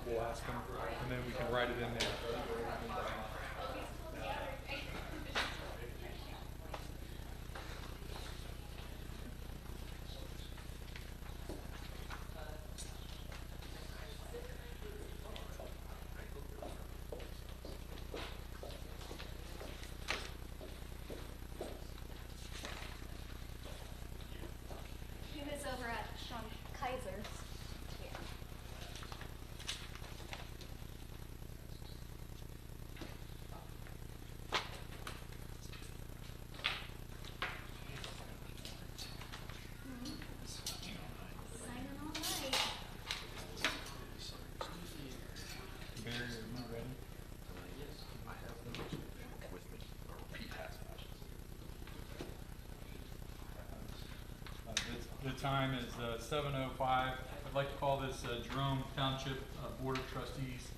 we'll ask them, and then we can write it in there. He was over at Sean Kaiser's. Yeah. Signing all night. Barry, are you ready? The time is 7:05. I'd like to call this Jerome Township Board of Trustees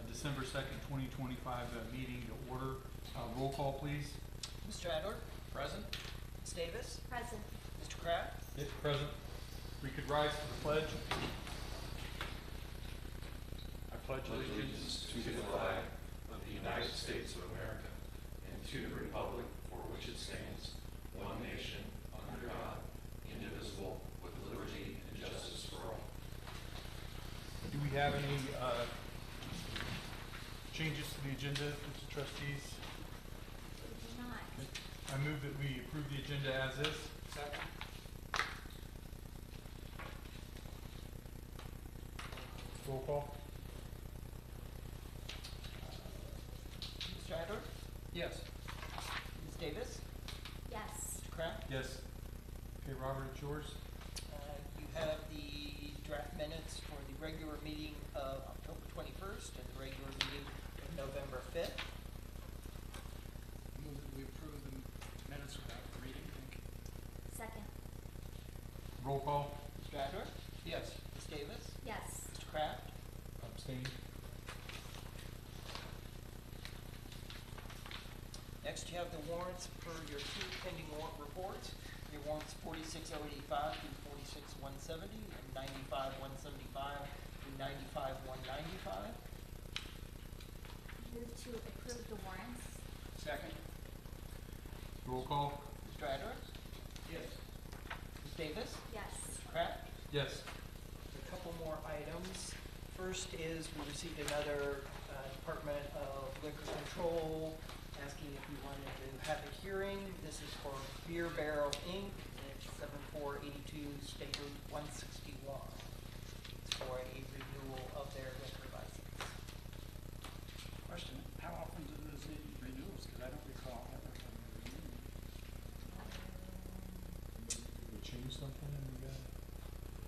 December 2nd, 2025 meeting to order. Roll call, please. Mr. Adler? Present. Ms. Davis? Present. Mr. Kraft? Yes, present. We could rise to the pledge. I pledge Allegiance to the flag of the United States of America and to the republic for which it stands, one nation, under God, indivisible, with liberty and justice for all. Do we have any changes to the agenda, Mr. Trustees? We do not. I move that we approve the agenda as is. Second. Roll call. Mr. Adler? Yes. Ms. Davis? Yes. Mr. Kraft? Yes. Okay, Robert, it's yours. You have the draft minutes for the regular meeting of October 21st and the regular meeting of November 5th. Move that we approve the minutes without reading. Second. Roll call. Mr. Adler? Yes. Ms. Davis? Yes. Mr. Kraft? Abstain. Next, you have the warrants per your two pending warrant reports. Your warrants 46085 through 46170 and 95175 through 95195. Move to approve the warrants. Second. Roll call. Mr. Adler? Yes. Ms. Davis? Yes. Mr. Kraft? Yes. A couple more items. First is we received another Department of Liquor Control asking if we wanted to have a hearing. This is for Beer Barrel Inc. It's 7482 State Route 161. It's for a renewal of their liquor license. Question, how often do those need renewals? Because I don't recall ever having a renewal. Did we change something and we got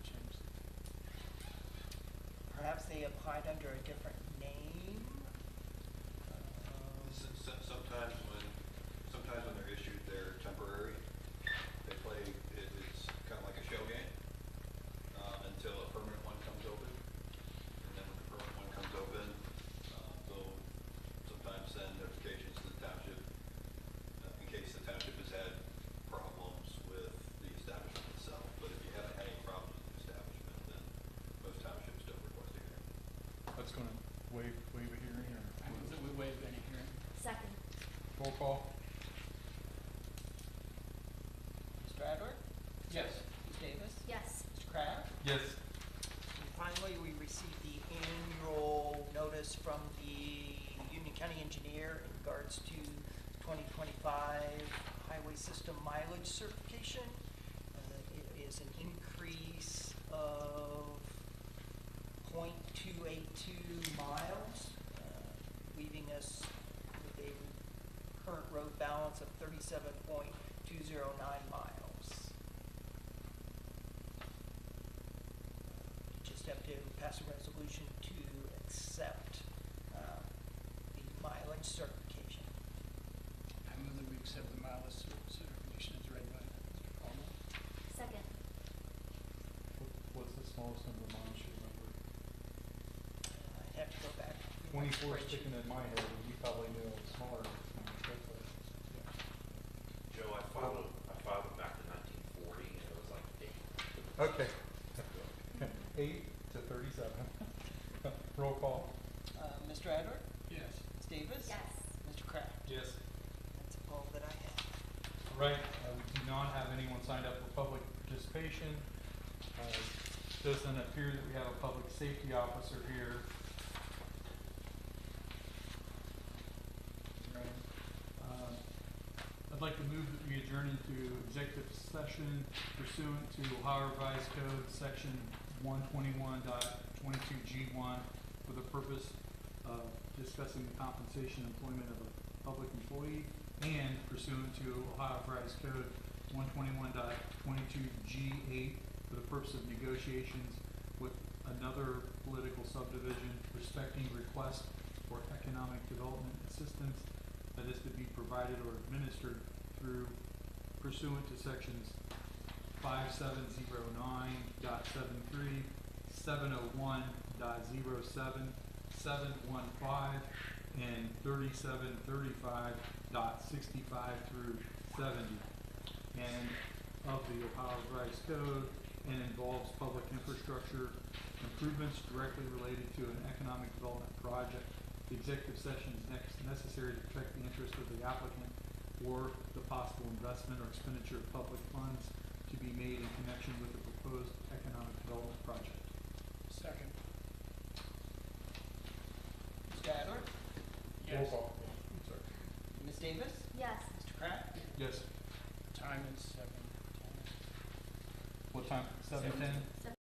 Changed. Perhaps they applied under a different name. Sometimes when they're issued, they're temporary. They play, it's kind of like a show game, until a permanent one comes open. And then when the permanent one comes open, they'll sometimes send notifications to the township, in case the township has had problems with the establishment itself. But if you haven't had any problems with the establishment, then most townships don't request a hearing. That's gonna waive a hearing or? I move that we waive any hearing. Second. Roll call. Mr. Adler? Yes. Ms. Davis? Yes. Mr. Kraft? Yes. And finally, we received the annual notice from the Union County Engineer in regards to 2025 highway system mileage certification. It is an increase of 0.282 miles, leaving us with a current road balance of 37.209 miles. You just have to pass a resolution to accept the mileage certification. I move that we accept the mileage certification as read by Mr. Palmer. Second. What's the smallest number of miles you remember? I'd have to go back. 24 sticking in my head, and you probably knew it was smaller. Joe, I filed it back in 1940, and it was like 8. Okay. 8 to 37. Roll call. Mr. Adler? Yes. Ms. Davis? Yes. Mr. Kraft? Yes. That's all that I have. All right, we do not have anyone signed up for public participation. Doesn't appear that we have a public safety officer here. Right. I'd like to move that we adjourn into executive session pursuant to Ohio Revised Code, section 121.22G1, for the purpose of discussing the compensation and employment of a public employee, and pursuant to Ohio Revised Code 121.22G8, for the purpose of negotiations with another political subdivision respecting request for economic development assistance that is to be provided or administered through pursuant to sections 5709.73, 701.07, 715, and 3735.65 through 70, and of the Ohio Revised Code, and involves public infrastructure improvements directly related to an economic development project. The executive session is necessary to protect the interest of the applicant or the possible investment or expenditure of public funds to be made in connection with the proposed economic development project. Second. Mr. Adler? Yes. Roll call. Sorry. Ms. Davis? Yes. Mr. Kraft? Yes. Time is 7:10. What time? 7:10?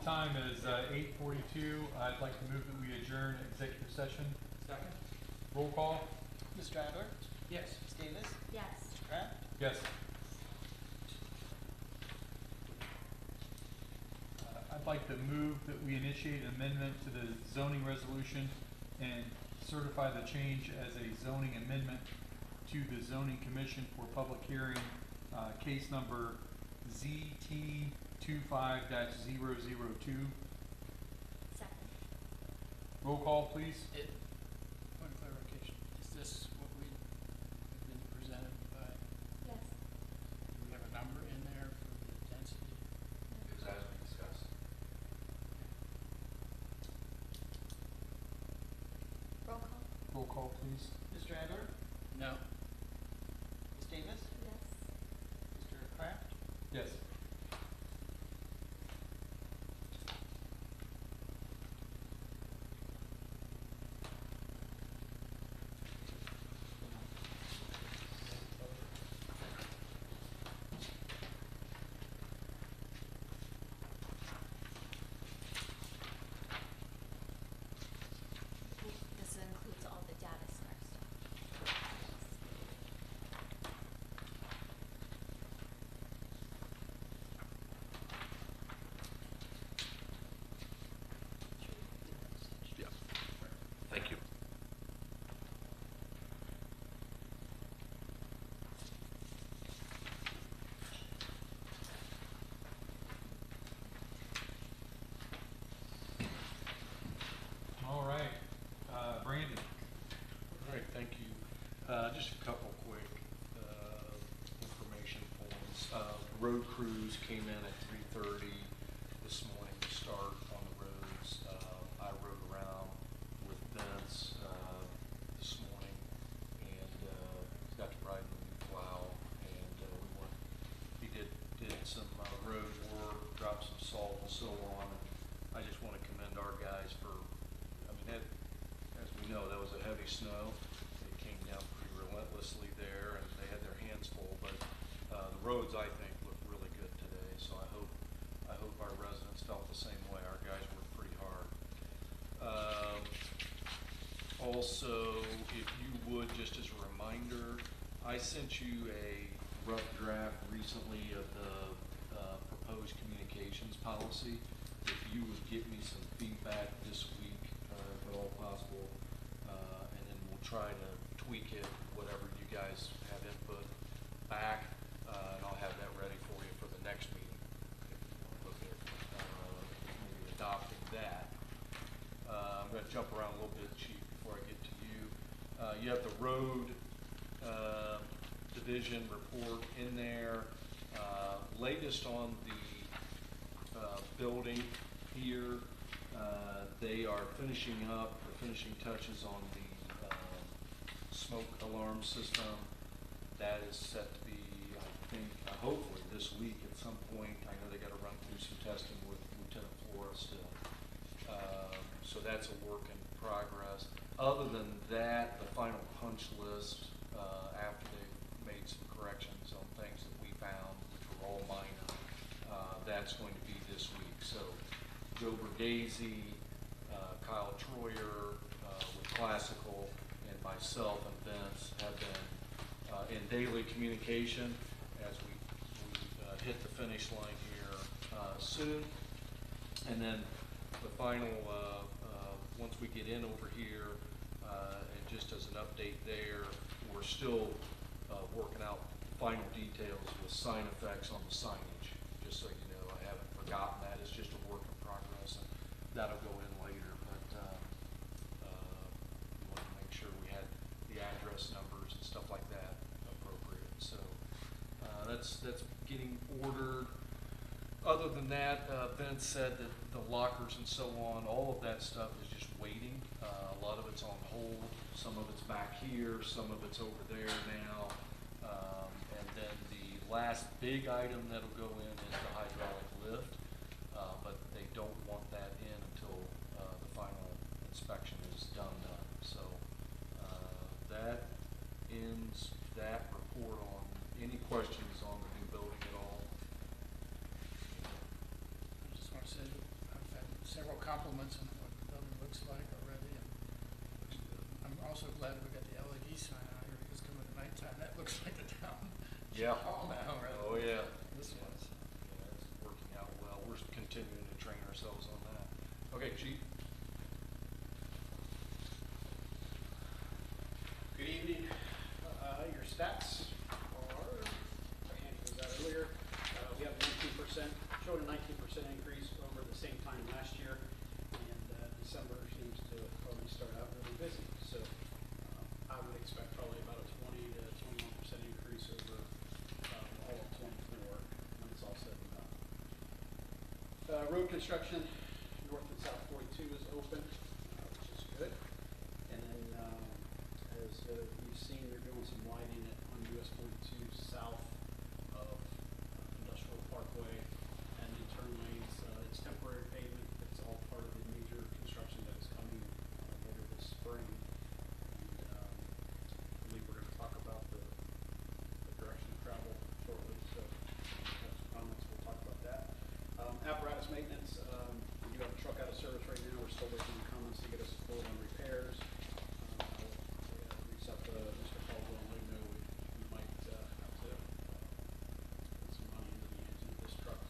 Time is 8:42. I'd like to move that we adjourn executive session. Second? Roll call. Mr. Adler? Yes. Ms. Davis? Yes. Mr. Kraft? Yes. I'd like to move that we initiate an amendment to the zoning resolution and certify the change as a zoning amendment to the zoning commission for public hearing, case number ZT 25-002. Second. Roll call, please. Point of clarification, is this what we have been presented by, Yes. do we have a number in there for the density? It was as we discussed. Roll call. Roll call, please. Mr. Adler? No. Ms. Davis? Yes. Mr. Kraft? Yes. This includes all the data center stuff. Yeah. Thank you. All right. Brandon. All right, thank you. Just a couple quick information points. Road crews came in at 3:30 this morning to start on the roads. I rode around with Vince this morning and got to ride in the new plow. And he did some road work, dropped some salt and so on. And I just want to commend our guys for, I mean, that, as we know, that was a heavy snow. It came down pretty relentlessly there, and they had their hands full. But the roads, I think, look really good today. So I hope our residents felt the same way. Our guys worked pretty hard. Also, if you would, just as a reminder, I sent you a rough draft recently of the proposed communications policy. If you would give me some feedback this week, if at all possible, and then we'll try to tweak it, whatever you guys have input back, and I'll have that ready for you for the next meeting. If you want to look at maybe adopting that. I'm going to jump around a little bit, Chief, before I get to you. You have the road division report in there. Latest on the building here, they are finishing up, the finishing touches on the smoke alarm system. That is set to be, I think, hopefully this week at some point. I know they got to run through some testing with Lieutenant Flora still. So that's a work in progress. Other than that, the final punch list, after they've made some corrections on things that we found, which were all minor, that's going to be this week. So Joe Bergese, Kyle Troyer with Classical, and myself and Vince have been in daily communication as we hit the finish line here soon. And then the final, once we get in over here, and just as an update there, we're still working out final details with sign effects on the signage. Just so you know, I haven't forgotten that. It's just a work in progress, and that'll go in later. But we want to make sure we had the address numbers and stuff like that appropriate. So that's getting ordered. Other than that, Vince said that the lockers and so on, all of that stuff is just waiting. A lot of it's on hold. Some of it's back here. Some of it's over there now. And then the last big item that'll go in is the hydraulic lift. But they don't want that in until the final inspection is done. So that ends that report on any questions on the new building at all. I just want to say, several compliments on what the building looks like already. And I'm also glad we got the LED sign out here because coming at nighttime, that looks like the town. Yeah. hall now, rather Oh, than yeah. This was. Yeah, it's working out well. We're continuing to train ourselves on that. Okay, Chief? Good evening. Your stats are, I handed those out earlier. We have 19%, showed a 19% increase over the same time last year. And December seems to already start out really busy. So I would expect probably about a 20 to 21% increase over all of 24 when it's all said and done. Road construction, north and south 42 is open, which is good. And then, as you've seen, they're doing some widening on US 42 south of Industrial Parkway and the turn lanes. It's temporary pavement. It's all part of the major construction that is coming later this spring. And I believe we're going to talk about the direction of travel shortly. So if you have some comments, we'll talk about that. Apparatus maintenance. We do have a truck out of service right now. We're still waiting on comments to get us a quote on repairs. Reach out to Mr. Caldwell and let him know we might have to put some money into the engine of this truck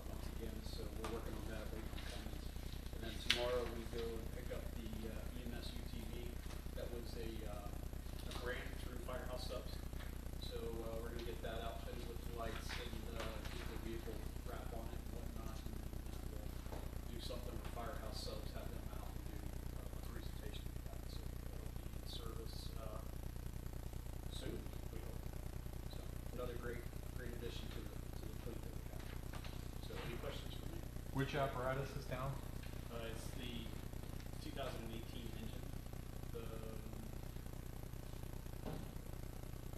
once again. So we're working on that, waiting on comments. And then tomorrow we go and pick up the EMS UTV. That was a grant through Firehouse Subs. So we're going to get that outfitted with the lights and get the vehicle wrap on it and whatnot. And we'll do something with Firehouse Subs, have them out and do a presentation of that. So it'll be in service soon, we hope. So another great addition to the fleet that we have. So any questions for me? Which apparatus is down? It's the 2018 engine.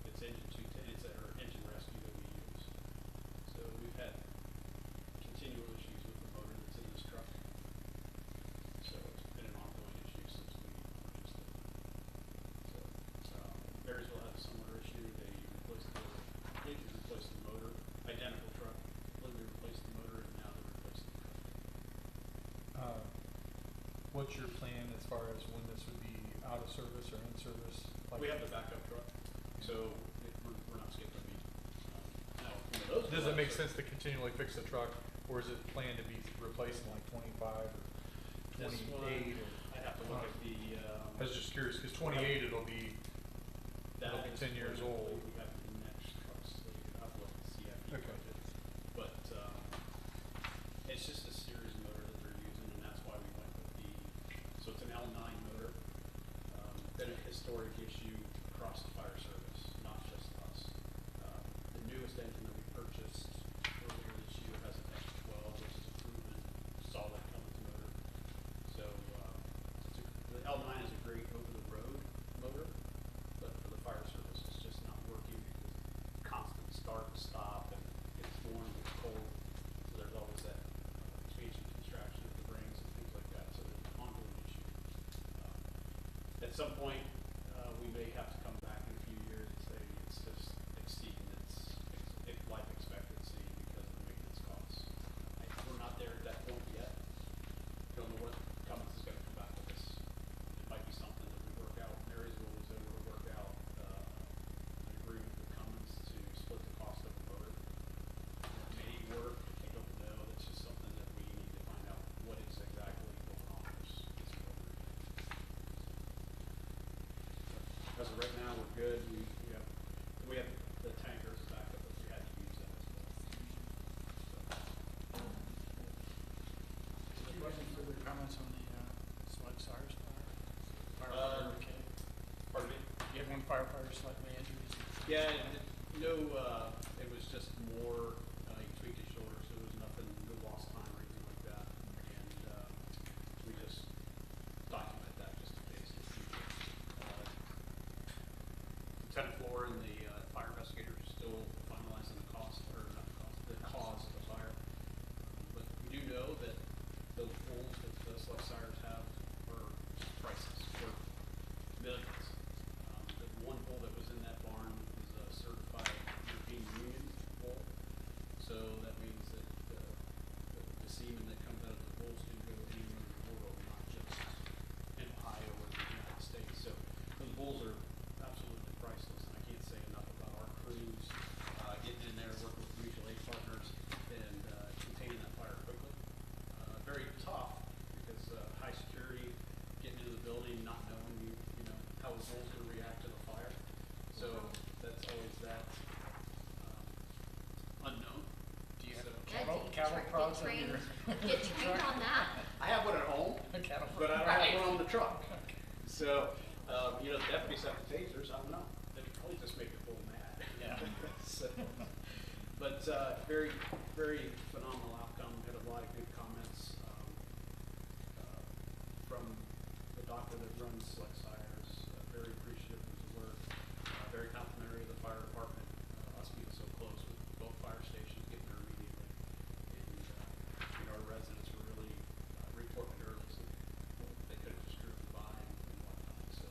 It's engine 210. It's our engine rescue that we use. So we've had continual issues with the motor that's in this truck. So it's been an ongoing issue since we purchased it. So Marysville had a similar issue. They completely replaced the motor. Identical truck, completely replaced the motor, and now they're replacing the truck. What's your plan as far as when this would be out of service or in service? We have the backup truck, so we're not skipping a beat. Now, one of those Does it trucks make are- sense to continually fix the truck, or is it planned to be replaced in like 25 or This 28? one, I'd have to look at the. I was just curious, because 28 it'll be That be is 10 years when old. We have the next trucks, so you have to look at the CFP Okay. budget. But it's just a series motor that they're using, and that's why we went with so it's an L9 motor. Been a historic issue across the fire service, not just us. The newest engine that we purchased earlier this year has an X12, which is a proven solid Cummins motor. So the L9 is a great over-the-road motor, but for the fire service, it's just not working because constant start and stop, and it's warm, it's cold, so there's always that expansion contraction of the rings and things like that. So there's an ongoing issue. At some point, we may have to come back in a few years and say it's just exceeding its life expectancy because of the maintenance costs. We're not there at that point yet. Don't know what Cummins is going to come back with this. It might be something that we work out. Marysville was able to work out an agreement with Cummins to split the cost of the motor. It may work. I don't know. That's just something that we need to find out what is exactly going on with this motor. As of right now, we're good. We have the tankers back up if we had to use that as well. Do you have any further comments on the Slug Cyrus fire? Firefighter okay? Pardon me? Do you have any firefighters slightly injured? Yeah, it was just more, he tweaked his shoulder, so there was nothing, no lost time or anything like that. And we just document that just in case. Lieutenant Floor and the fire investigator are still finalizing the cost, or not the cost, the cause of the fire. But we do know that those pools that the Select Sires have are priceless, worth millions. The one pool that was in that barn is a certified European Union pool. So that means that the semen that comes out of the pools can go anywhere cattle get prods on trained, your get trained on that. I have one at home, cattle but I don't Right. have one on the truck. So, you know, the deputies have the tasers, I don't know, they probably just make the bull mad. Yeah. So, but, very, very phenomenal outcome, had a lot of good comments, from the doctor that runs Select Sires, very appreciative of his work, very complimentary of the fire department, us being so close with both fire stations, getting there immediately. And, you know, our residents were really, reporting early, so they could have just driven by and whatnot, so.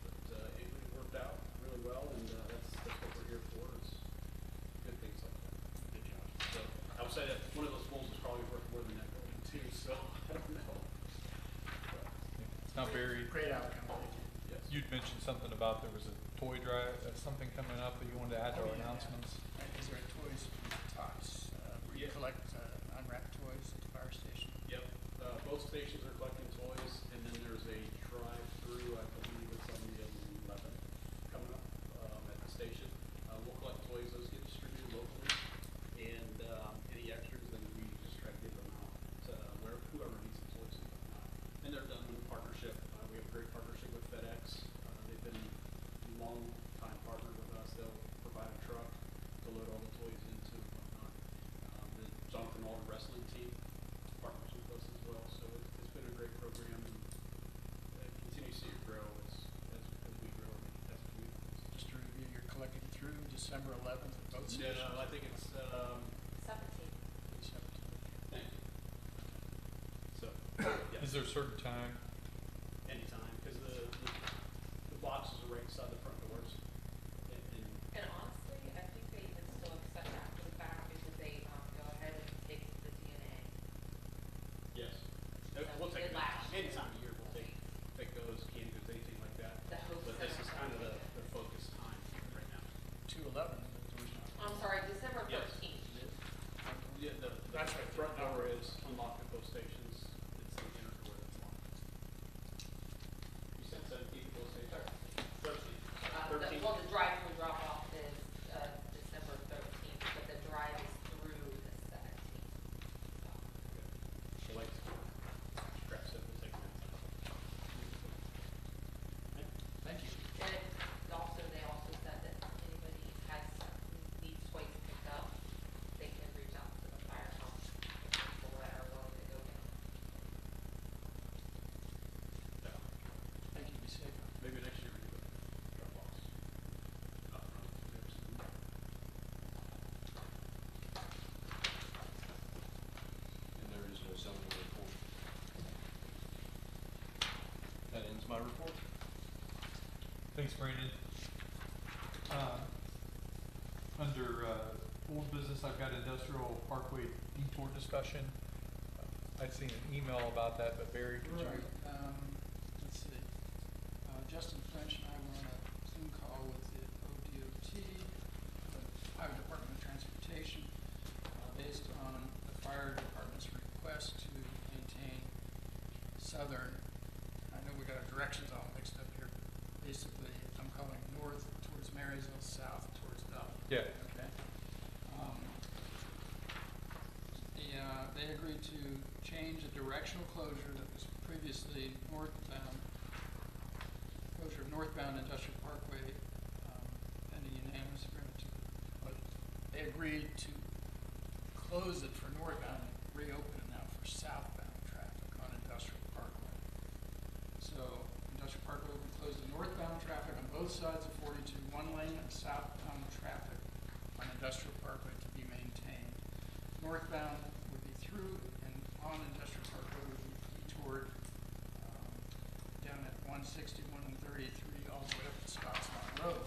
But, it worked out really well, and, that's what we're here for, is good things like that. Good job. So, I would say that one of those bulls is probably worth more than that building too, so, I don't know. Now, Barry, Great outcome, thank you. Yes. you'd mentioned something about there was a toy drive, something coming up that you wanted to add to Oh, our yeah, announcements. yeah. These are toys from Tots, where you Yeah. collect unwrapped toys at the fire station. Yep, both stations are collecting toys, and then there's a drive-through, I believe it's on the 11th, coming up, at the station. We'll collect toys, those get distributed locally, and, any extras, then we just try to give them out to whoever needs the toys and whatnot. And they're done in partnership, we have a great partnership with FedEx, they've been a long time partner with us, they'll provide a truck to load all the toys into and whatnot. The Jonathan Alder wrestling team partners with us as well, so it's been a great program, and continue to see it grow as we grow as a community. Just to review, you're collecting through December 11th at both stations? No, I think it's, 17. thank you. So, yes. Is there a certain time? Anytime, because the boxes are right inside the front doors, and And honestly, I think they even still accept after the fact because they, go ahead and take the DNA. yes, So we'll take it it lasts. any time of year, we'll take those, canned goods, anything like that. The host But this is center. kind of the focus time right now. 2/11, the door's not. I'm sorry, December Yes. 13th. Yeah, the That's right. front door is unlocked at both stations, it's the inner door that's locked. You said 17th, both stations? 13th. Well, the drive-through drop-off is, December 13th, but the drive is through the 17th. So like, Crap said we'll take that. Thank you. And they also said that if anybody needs toys picked up, they can reach out to the firehouse or whatever, willing to go get them. Yeah. Thank you, be safe. Maybe next year we do a drop offs. Up front, there's some- And there is no zoning report. That ends my report. Thanks, Brandon. Under old business, I've got industrial parkway detour discussion. I'd seen an email about that, but Barry, could you? Right, let's see. Justin French and I were on a Zoom call with the ODOT, the Ohio Department of Transportation, based on the fire department's request to maintain southern, I know we got our directions all mixed up here. Basically, I'm calling north towards Marysville, south towards Dublin. Yeah. Okay. They agreed to change the directional closure that was previously northbound, closure of northbound Industrial Parkway, pending unanimous agreement to, but they agreed to close it for northbound and reopen it now for southbound traffic on Industrial Parkway. So Industrial Parkway will be closed to northbound traffic on both sides of 42, one lane, and southbound traffic on Industrial Parkway to be maintained. Northbound would be through and on Industrial Parkway would be detoured down at 161 and 33 all the way up to Scottsmont Road.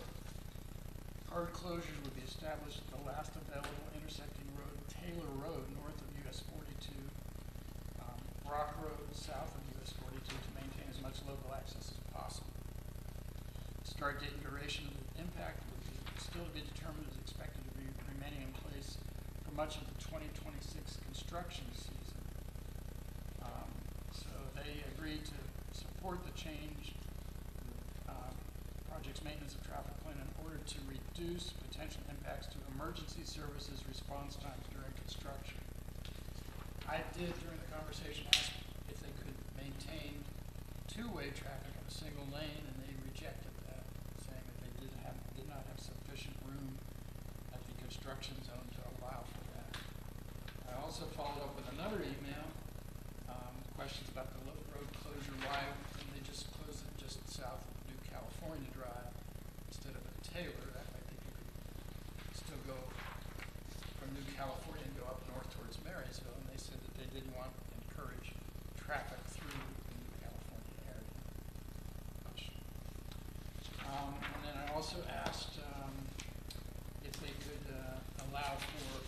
Hard closures would be established at the last available intersecting road, Taylor Road, north of US 42, Rock Road, south of US 42, to maintain as much local access as possible. Start date and duration of the impact would be still to be determined, is expected to be remaining in place for much of the 2026 construction season. So they agreed to support the change, project's maintenance of traffic plan in order to reduce potential impacts to emergency services response times during construction. I did during the conversation ask if they could maintain two-way traffic in a single lane, and they rejected that, saying that they did not have sufficient room at the construction zone to allow for that. I also followed up with another email, questions about the road closure, why didn't they just close it just south of New California Drive instead of at Taylor? That way people could still go from New California and go up north towards Marysville, and they said that they didn't want to encourage traffic through the New California area. And then I also asked if they could allow for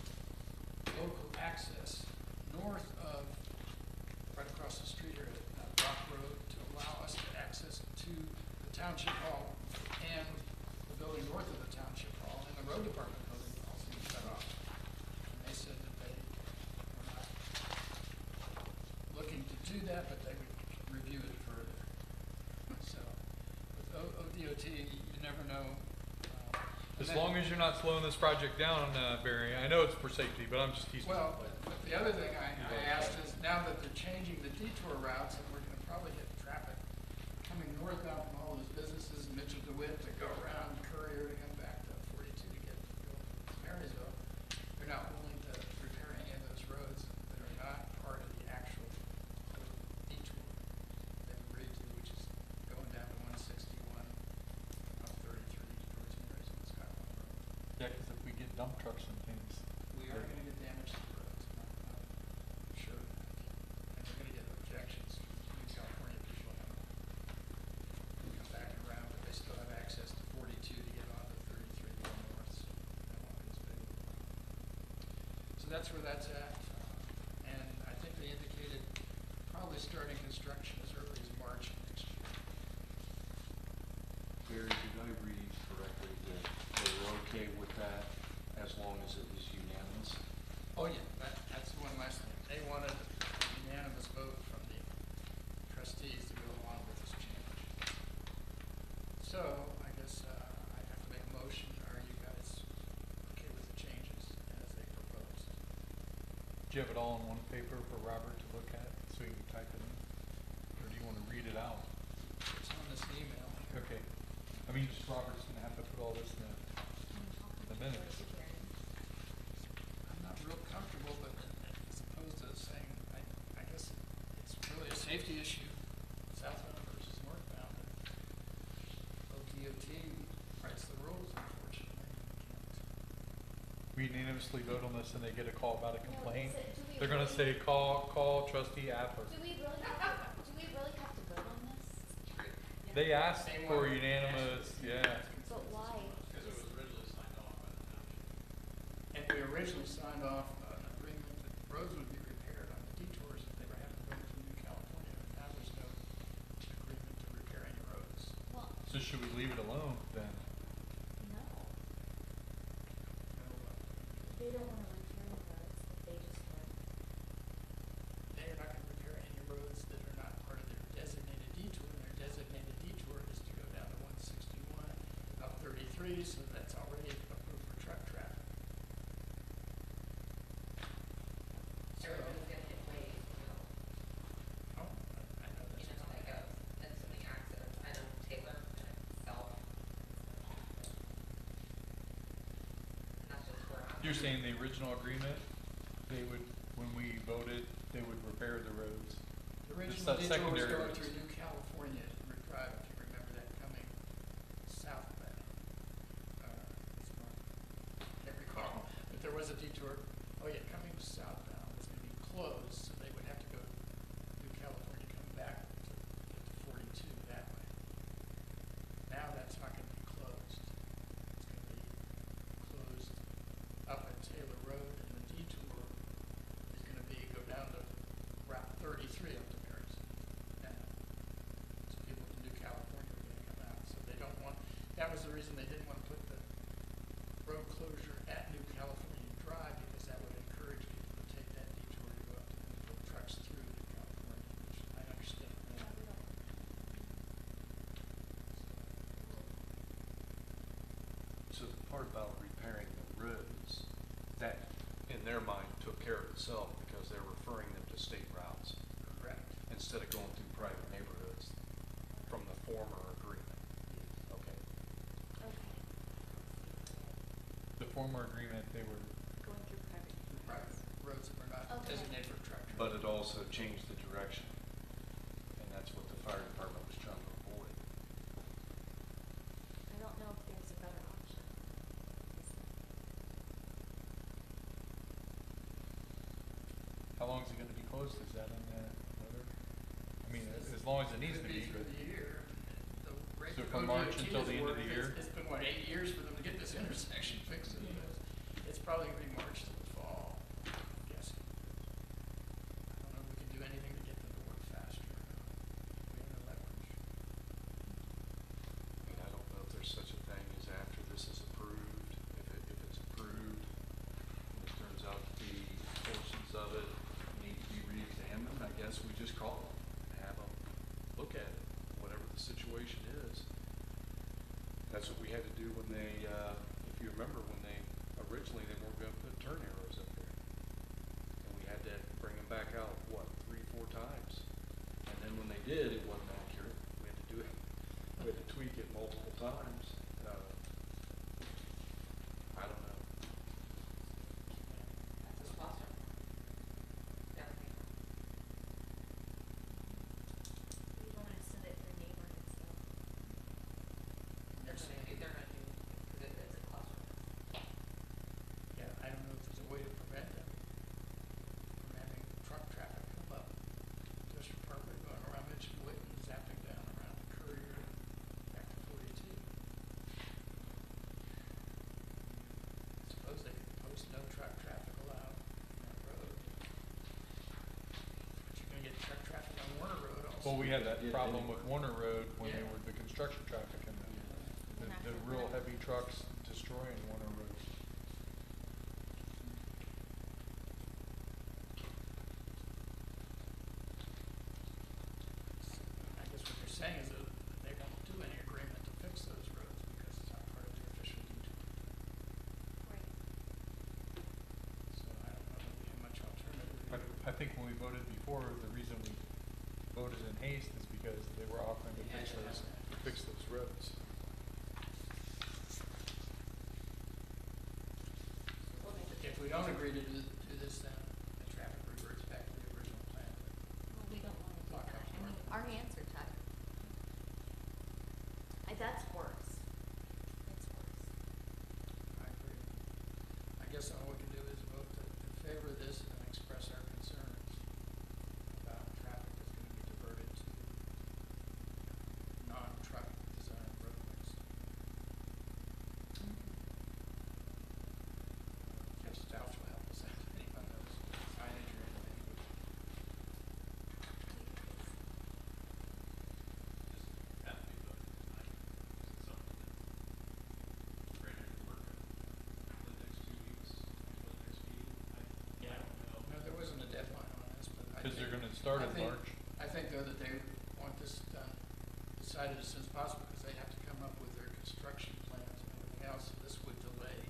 local access north of, right across the street here at Rock Road, to allow us to access to the Township Hall and the building north of the Township Hall, and the road department building also be shut off. And they said that they were not looking to do that, but they would review it further. So with ODOT, you never know. As long as you're not slowing this project down, Barry, I know it's for safety, but I'm just teasing. Well, but the other thing I asked is, now that they're changing the detour routes, and we're gonna probably get traffic coming northbound from all those businesses, Mitchell DeWitt to go around Courier to come back to 42 to get to Marysville, they're not willing to repair any of those roads that are not part of the actual detour they've agreed to, which is going down to 161, up 33 towards Marysville and Scotland Road. Yeah, because if we get dump trucks and things. We are gonna get damage to the roads, I'm sure of that. And we're gonna get objections from California people have come back and around, but they still have access to 42 to get onto 33 to go north, so that won't be as big. So that's where that's at, and I think they indicated probably starting construction as early as March next year. Barry, did I read correctly that they were okay with that as long as it was unanimous? Oh, yeah, that's one last thing. They wanted a unanimous vote from the trustees to go along with this change. So, I guess, I have to make a motion. Are you guys okay with the changes as they proposed? Do you have it all in one paper for Robert to look at, so he can type it in? Or do you want to read it out? It's on this email. Okay. I mean, just Robert's gonna have to put all this in the minutes. I'm not real comfortable, but as opposed to saying, I guess it's really a safety issue, southbound versus northbound. ODOT writes the rules, unfortunately. We unanimously vote on this and they get a call about a No, complaint. is it- do we They're gonna really- say, call trustee Adler. Do we really have to vote on this? They asked They for want- unanimous, yeah. But why? Because it was originally signed off by the township. And we originally signed off an agreement that roads would be repaired on the detours if they were having to go through New California. Now there's no agreement to repair any roads. Well, So should we leave it alone then? no, they don't wanna repair the roads, they just want. They're not gonna repair any roads that are not part of their designated detour, and their designated detour is to go down to 161, up 33, so that's already approved for truck traffic. So, Everyone's gonna get waived, oh, I know you that's know, not. like and so many accidents. I know Taylor itself. And that's just where I'm. You're saying the original agreement, they would, when we voted, they would repair the roads? The It's original that detour was secondary going roads. through New California, Route Drive, if you remember that, coming southbound. Can't recall, but there was a detour, oh yeah, coming southbound, was gonna be closed, so they would have to go New California, come back to get to 42 that way. Now that's not gonna be closed. It's gonna be closed up at Taylor Road, and the detour is gonna be, go down to Route 33 up to Marysville. Now, so people from New California are gonna come out, so they don't want, that was the reason they didn't wanna put the road closure at New California Drive, because that would encourage people to take that detour to go up and put trucks through New California, which I understand. Yeah, we don't. So the part about repairing the roads, that in their mind took care of itself because they're referring state routes Correct. instead of going through private neighborhoods from the former agreement. Okay. Okay. The former agreement, they were, Going through private. Private roads that were not Okay. designated for tractor. But it also changed the direction, and that's what the fire department was trying to avoid. I don't know if there's a better option. how long is it gonna be closed? Is that in the letter? I mean, as long as it needs to Could be, through but the year. The rate So of from March ODOT until has the end of worked. the year? It's been, what, 8 years for them to get this intersection fixed? It's probably gonna be March to the fall, I'm guessing. I don't know if we can do anything to get them to work faster. We have no leverage. I mean, I don't know if there's such a thing as after this is approved, if it's approved, and it turns out to be portions of it need to be reexamined, I guess we just call them, have them look at it, whatever the situation is. That's what we had to do when they, if you remember, when they, originally they weren't gonna put turn arrows up there. And we had to bring them back out, what, 3-4 times? And then when they did, it wasn't accurate, we had to do it, we had to tweak it multiple times. I don't know. That's a sponsor. Everything. We don't want to send it through neighborhoods though. They're gonna do, because it's a cluster. Yeah, I don't know if there's a way to prevent them from having truck traffic come up District Parkway going around Mitchell Whit and zapping down around the Courier and back to 42. I suppose they could post no truck traffic allowed on that road. But you're gonna get truck traffic on Warner Road also. well, we had that Yeah, problem anyway. with Warner Road when they Yeah. were the construction traffic and the real heavy trucks destroying Warner Road. I guess what you're saying is that they won't do any agreement to fix those roads because it's not part of their official detour. Right. So I don't know that we have much alternative. I think when we voted before, the reason we voted in haste is because they were offering to fix those roads. If we don't agree to do this, then the traffic reverts back to the original plan. Well, we don't want to do Lock that. up I mean, Warner. our hands are tied. That's worse. It's worse. I agree. I guess all we can do is vote in favor of this and express our concerns about traffic that's gonna be diverted to non-truck designed roadways. Guess staff will help us out on those signage or anything. Just have to be voted tonight. It's something that ready to work on the next 2 weeks, before the next meeting. I don't know. No, there wasn't a deadline on this, but I Cause they're think- gonna start I in think- March. I think though that they want this done, decided as soon as possible, because they have to come up with their construction plans and everything else, so this would delay.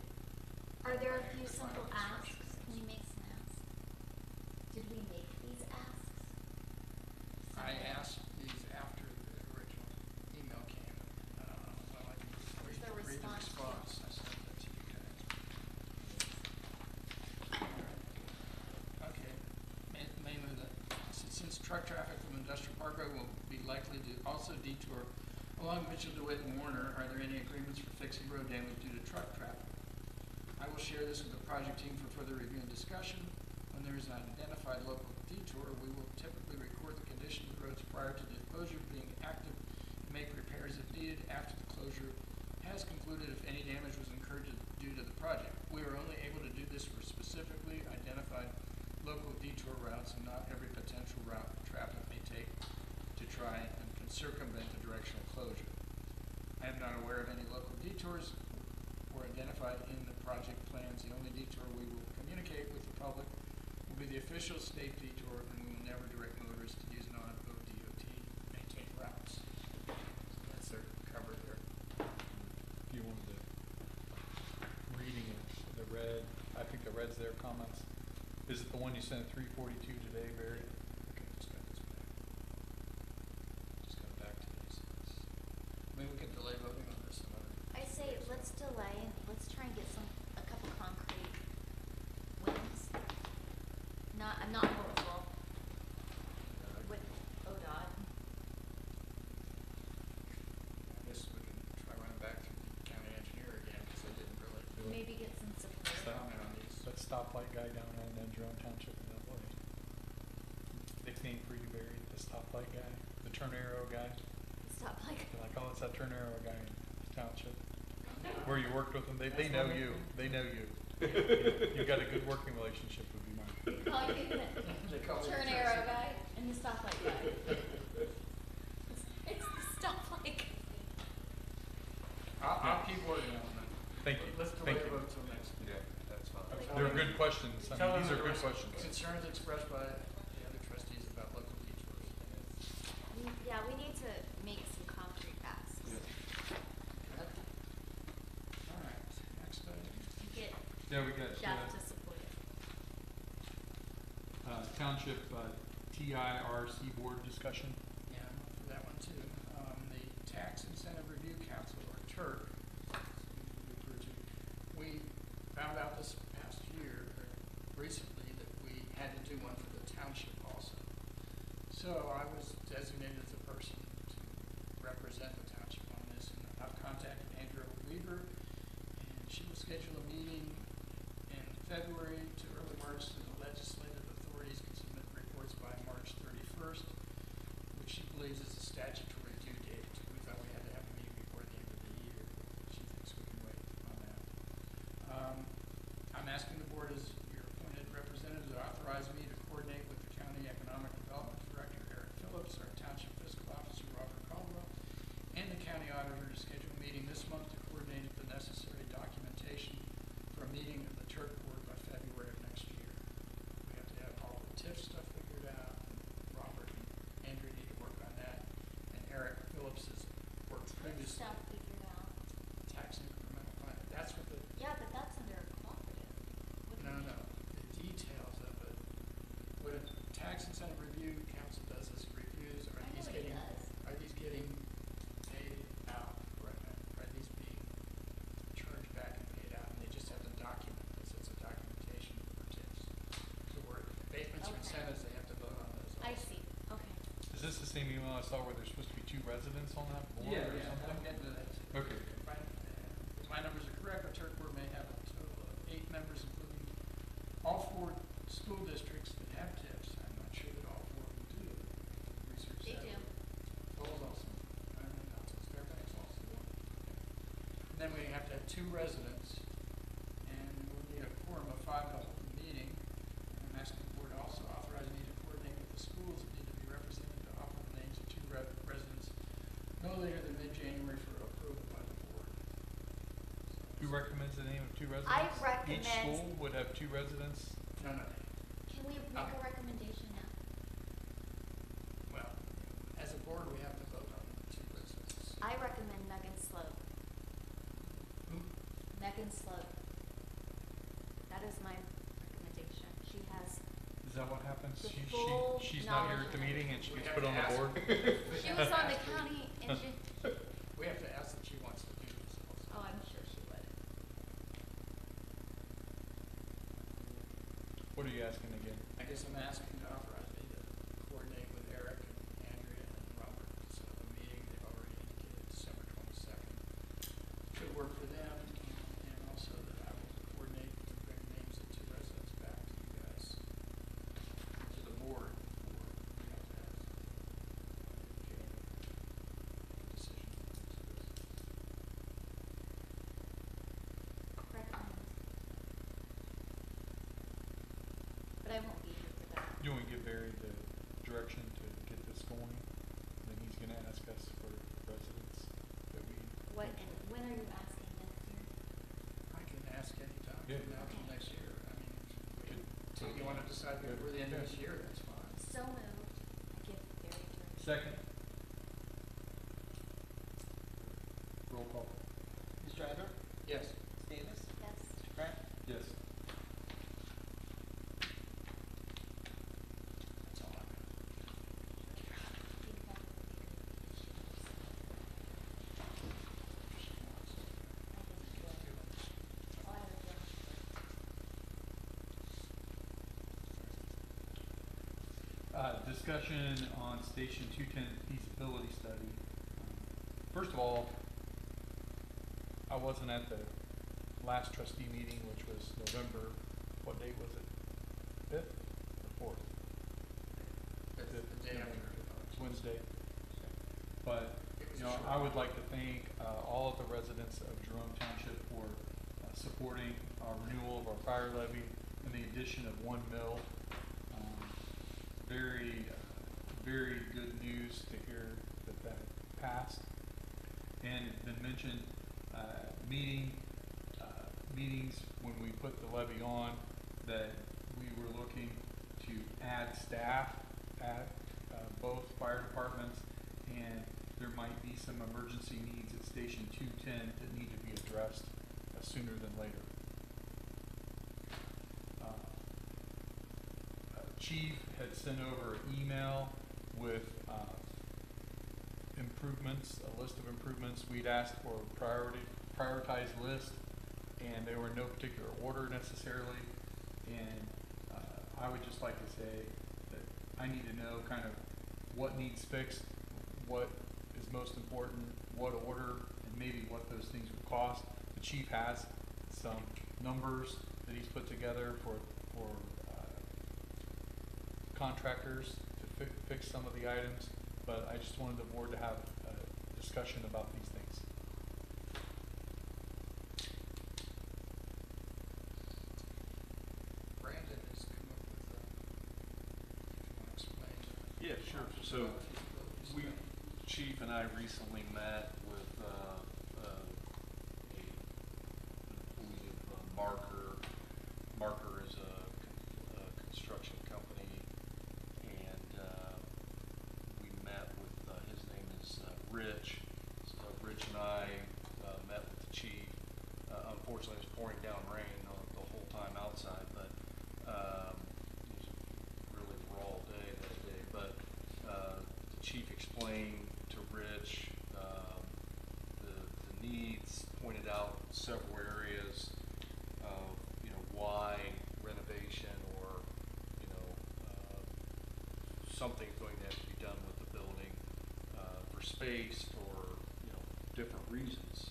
Are there a planning few the final simple asks? construction Can we make some asks? Did we make these asks? I Simple. asked these after the original email came, well, I can Where's the read the response? response, I sent that to you guys. Okay, mainly since truck traffic from Industrial Parkway will be likely to also detour along Mitchell, DeWitt, and Warner, are there any agreements for fixing road damage due to truck traffic? I will share this with the project team for further review and discussion. When there is an identified local detour, we will typically record the condition of the roads prior to the closure being active and make repairs if needed after the closure has concluded if any damage was incurred due to the project. We are only able to do this for specifically identified local detour routes and not every potential route traffic may take to try and circumvent the directional closure. I am not aware of any local detours were identified in the project plans. The only detour we will communicate with the public will be the official state detour, and we will never direct motorists to use non-ODOT maintained routes. So that's their cover there. If you wanted to, reading it, the red, I think the red's their comments. Is it the one you sent at 3:42 today, Barry? Okay, let's go this back. Just go back to these. I mean, we can delay voting on this another. I say, let's delay, and let's try and get a couple concrete wins. I'm not hopeful with ODOT. I guess we can try running back through the county engineer again, because they didn't really do it. Maybe get some support. Comment on these. That stoplight guy down in Jerome Township in Illinois. Nickname for you, Barry, the stoplight guy, the turn arrow guy. Stop like. They're like, oh, it's that turn arrow guy in the township. Where you worked with them, they know you, they know you. You've got a good working relationship with you, Mark. Call you They the call me turn the arrow guy and the stoplight guy. It's the stoplight guy. I'll keep working on that. Thank you. Let's delay Thank you. vote till next. Yeah, that's fine. They're good questions. I Tell mean, them these are there good was questions. Concerns expressed by the other trustees about local detours. Yeah, we need to make some concrete asks. All right, next item. Get Yeah, we got, Jeff to support it. Township, TIRC board discussion. Yeah, I'm up for that one too. The Tax Incentive Review Council, or TIRC, we found out this past year, or recently, that we had to do one for the township also. So I was designated as a person to represent the township on this, and I've contacted Andrew Weaver, and she will schedule a meeting in February to early March, so the legislative authorities can submit reports by March 31st, which she believes is a statutory due date. We thought we had to have a meeting before the end of the year. She thinks we can wait on that. I'm asking the board, as your appointed representative, to authorize me to coordinate with the County Economic Development Director, Eric Phillips, our Township Fiscal Officer, Robert Caldwell, and the County Auditor to schedule a meeting this month to coordinate the necessary documentation for a meeting of the TIRC board by February of next year. We have to have all the TIF stuff figured out. Robert and Andrew need to work on that, and Eric Phillips has worked previously. Stuff figured out. Tax incremental plan. That's what the Yeah, but that's under a cooperative. no, no, the details of it. What a tax incentive review council does is reviews, I know what it does. are these getting paid out, right? Are these being charged back and paid out? And they just have to document this, it's a documentation for tips. So where abatements or Okay. incentives, they have to vote on those. I also. see, okay. Is this the same email I saw where there's supposed to be 2 residents on that board Yeah, or yeah, something? I'm getting to that. Okay. If my numbers are correct, our TIRC board may have a total of 8 members, including all 4 school districts that have tips. I'm not sure that all 4 of them do. Research They that. do. Lowell's also, I don't know, it's Fairbanks also. And then we have to have 2 residents, and we need a quorum of 5 to hold the meeting. And I'm asking the board to also authorize me to coordinate with the schools that need to be represented to offer the names of 2 residents no later than mid-January for approval by the board. Who recommends the name of 2 residents? I Each recommend- school would have 2 residents? No, no. Can we make a recommendation now? Well, as a board, we have to vote on 2 residents. I recommend Megan Sloat. Who? Megan Sloat. That is my recommendation. She has, Is that what happens? The She's full not here at knowledge the of it. meeting and she We gets have put to on the ask. board? she was on the county and she, We have to ask that she wants to do this also. oh, I'm sure she would. What are you asking again? I guess I'm asking to authorize me to coordinate with Eric and Andrea and Robert to set up a meeting. They've already indicated December 22nd. Could work for them, and also that I will coordinate to bring names of 2 residents back to you guys, to the board, for we have to have a decision to this. Recommend. But I won't be here for that. You want to give Barry the direction to get this going? Then he's gonna ask us for residents that we. What, and when are you asking next year? I can ask anytime Yeah. from now till Okay. next year. I mean, Good. if you want to decide before the end of this year, that's fine. So moved. I give Barry direction. Second. Roll call. Ms. Driver? Yes. Ms. Davis? Yes. Mr. Pratt? Yes. Discussion on Station 210 feasibility study. First of all, I wasn't at the last trustee meeting, which was November, what date was it? 5th or 4th? That's the day after. It's Wednesday. But, you know, I would like to thank all of the residents of Jerome Township for supporting our renewal of our fire levy and the addition of 1 mill. Very good news to hear that passed. And it's been mentioned, meetings when we put the levy on, that we were looking to add staff at both fire departments, and there might be some emergency needs at Station 210 that need to be addressed sooner than later. Chief had sent over an email with improvements, a list of improvements. We'd asked for a prioritized list, and they were in no particular order necessarily. And I would just like to say that I need to know kind of what needs fixed, what is most important, what order, and maybe what those things would cost. The chief has some numbers that he's put together for contractors to fix some of the items, but I just wanted the board to have a discussion about these things. Brandon has come up with if you want to explain. Yeah, sure. So we, Chief and I recently met with an employee of Marker. Marker is a construction company, and we met with, his name is Rich. So Rich and I met with the chief. Unfortunately, it was pouring down rain the whole time outside, but it was a really raw day that day. But the chief explained to Rich the needs, pointed out several areas of, you know, why renovation or, you know, something's going to have to be done with the building for space, for, you know, different reasons,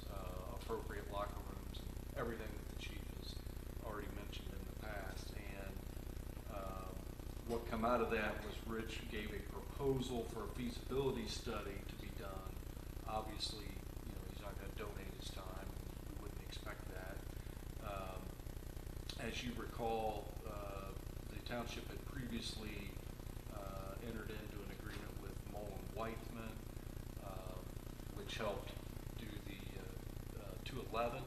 appropriate locker rooms, and everything that the chief has already mentioned in the past. And what come out of that was Rich gave a proposal for a feasibility study to be done. Obviously, you know, he's not going to donate his time. We wouldn't expect that. As you recall, the township had previously entered into an agreement with Mullen Whiteman, which helped do the 211,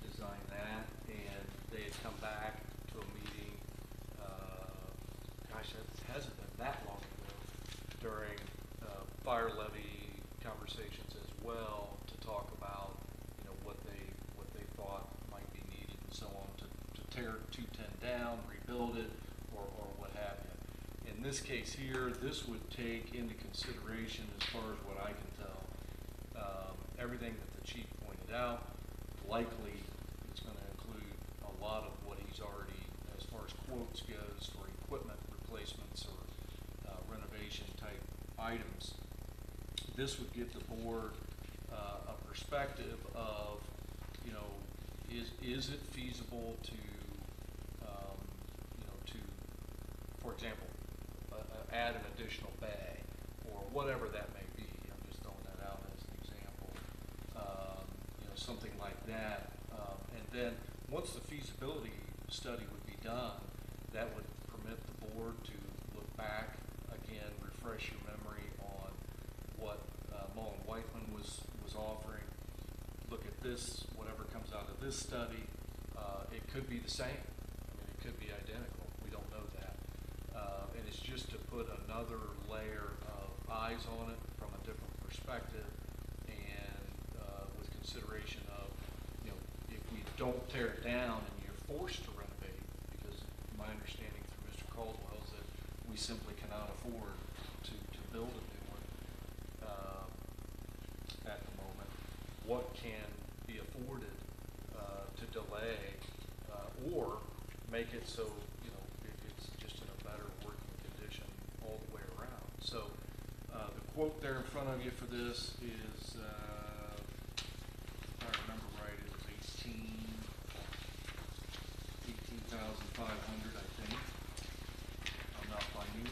design that, and they had come back to a meeting, gosh, it hasn't been that long ago, during fire levy conversations as well, to talk about, you know, what they thought might be needed and so on to tear 210 down, rebuild it, or what have you. In this case here, this would take into consideration, as far as what I can tell, everything that the chief pointed out. Likely, it's going to include a lot of what he's already, as far as quotes goes, for equipment replacements or renovation type items. This would give the board a perspective of, you know, is it feasible to, you know, to, for example, add an additional bay, or whatever that may be. I'm just throwing that out as an example. You know, something like that. And then once the feasibility study would be done, that would permit the board to look back again, refresh your memory on what Mullen Whiteman was offering. Look at this, whatever comes out of this study. It could be the same. I mean, it could be identical. We don't know that. And it's just to put another layer of eyes on it from a different perspective, and with consideration of, you know, if we don't tear it down and you're forced to renovate, because my understanding through Mr. Caldwell is that we simply cannot afford to build a new one at the moment. What can be afforded to delay or make it so, you know, it's just in a better working condition all the way around. So, the quote there in front of you for this is, if I remember right, it was 18,500, I think. I'm not finding it.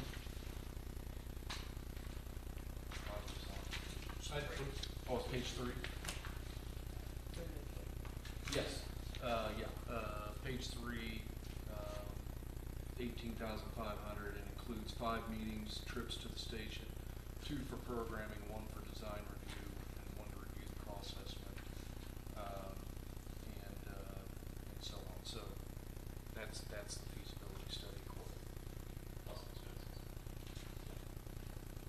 Oh, it's page 3? Yes. Page 3, 18,500, and includes 5 meetings, trips to the station, 2 for programming, 1 for design review, and 1 to review the cost estimate, and so on. So that's the feasibility study quote. Plus expenses.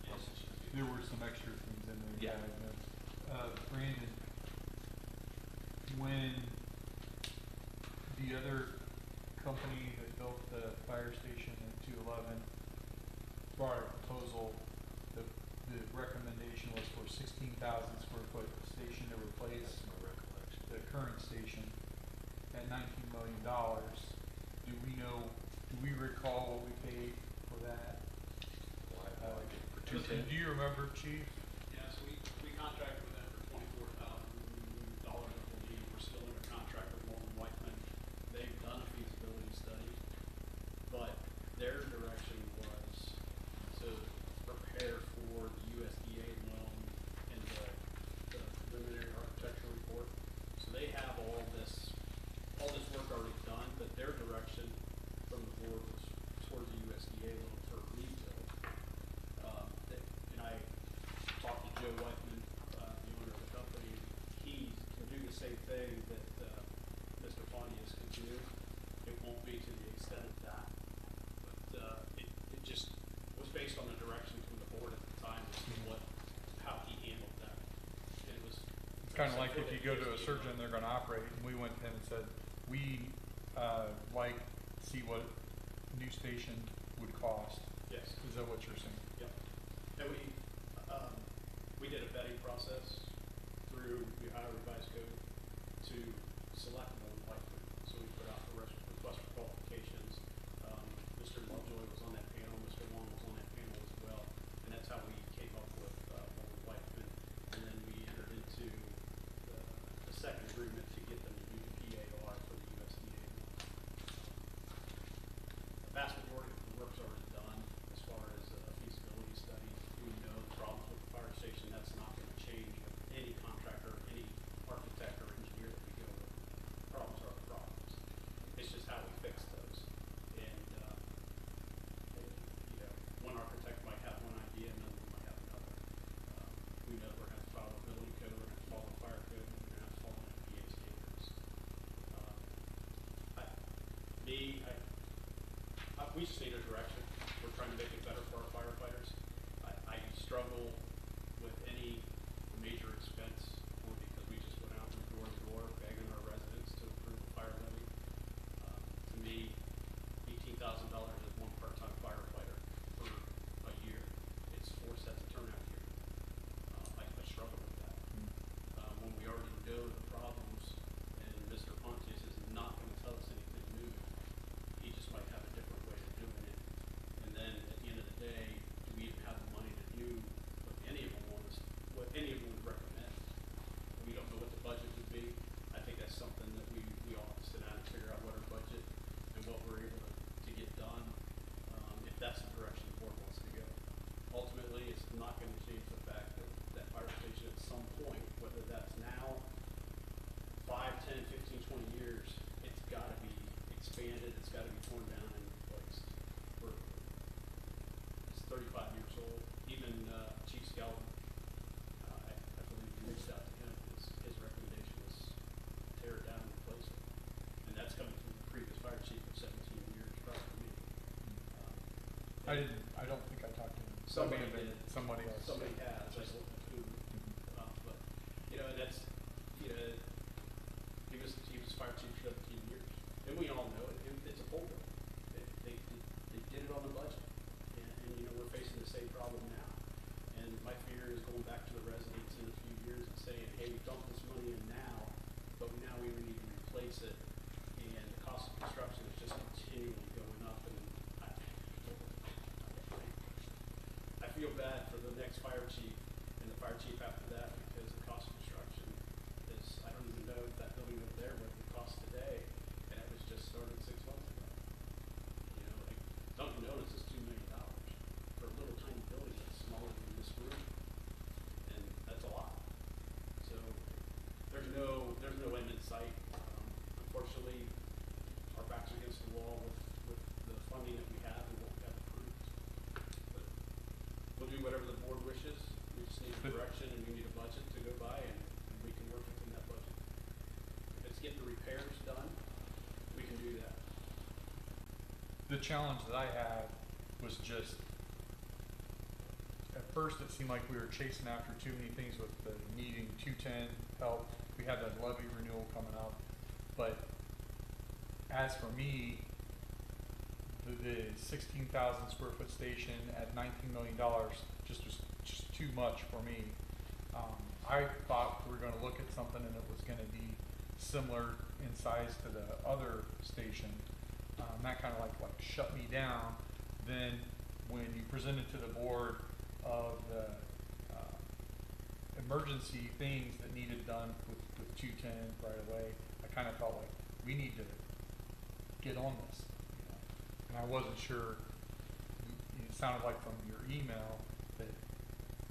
Plus expenses. There were some extra things in there. Yeah. I know. Brandon, when the other company that built the fire station at 211 brought a proposal, the recommendation was for 16,000 square foot station to replace That's my recollection. the current station at $19 million. Do we recall what we paid for that? Well, I have no idea. For Do 210? you remember, Chief? Yeah, so we contracted with them for $24,000, I believe. We're still under contract with Morgan Whiteman. They've done a feasibility study, but their direction was to prepare for the USDA loan and the preliminary architectural report. So they have all this work already done, but their direction from the board was toward the USDA loan for rebuild. And I talked to Joe Whiteman, the owner of the company. He can do the same thing that Mr. Pontius can do. It won't be to the extent of that, but it just was based on the direction from the board at the time as to how he handled that. And it was It's kind of like if you go to a surgeon, they're going to operate, and we went in and said, we see what new station would cost. Yes. Is that what you're saying? Yep. And we did a vetting process through the Ohio Revised Code to select Morgan Whiteman. So we put out the request for qualifications. Mr. Lovejoy was on that panel, Mr. Long was on that panel as well, and that's how we came up with Morgan Whiteman. And then we entered into the second agreement to get them to do the PAR for the USDA. The vast majority of the work's already done as far as a feasibility study. We know the problems with the fire station. That's not going to change with any contractor, any architect or engineer that we go with. Problems are problems. It's just how we fix those. And one architect might have one idea, another one might have another. We know we're going to have to follow the building code, we're going to have to follow the fire code, and we're going to have to follow NFPA standards. We just need a direction. We're trying to make it better for our firefighters. I struggle with any major expense only because we just went out door to door begging our residents to approve the fire levy. To me, $18,000 is one part-time firefighter for a year. It's 4 sets of turnout gear. I struggle with that. When we already know the problems, and Mr. Pontius is not going to tell us anything new, he just might have a different way of doing it. And then at the end of the day, do we even have the money to do what any of them would recommend? We don't know what the budget would be. I think that's something that we all have to sit down and figure out what our budget and what we're able to get done, if that's the direction the board wants to go. Ultimately, it's not going to change the fact that that fire station at some point, whether that's now, 5, 10, 15, 20 years, it's got to be expanded, it's got to be torn down and replaced. It's 35 years old. Even Chief Skelton, I believe we reached out to him. His recommendation was tear it down and replace it. And that's coming from the previous fire chief of 17 years prior to me. I don't think I talked to him. Somebody That may have been did. somebody else. Somebody has, I don't know who. But, that's, he was fire chief for 17 years. And we all know it. It's a full bill. They did it on the budget. And we're facing the same problem now. And my fear is going back to the residents in a few years and saying, hey, we dumped this money in now, but now we need to replace it. And the cost of construction is just continually going up. And feel bad for the next fire chief and the fire chief after that, because the cost of construction is, I don't even know if that building over there, what it costs today, and it was just started 6 months ago. You know, like, Dunkin' Donuts is $2 million for a little tiny building that's smaller than this room, and that's a lot. So there's no end in sight. Unfortunately, our backs are against the wall with the funding that we have and what we have approved. But we'll do whatever the board wishes. We just need a direction and we need a budget to go by, and we can work within that budget. If it's getting the repairs done, we can do that. The challenge that I had was just, at first it seemed like we were chasing after too many things with the needing 210 help. We had that levy renewal coming up, but as for me, the 16,000 square foot station at $19 million just was just too much for me. I thought we were going to look at something and it was going to be similar in size to the other station. That kind of like shut me down. Then when you presented to the board of the emergency things that needed done with 210 right away, I kind of felt like we need to get on this, you know? And I wasn't sure. It sounded like from your email that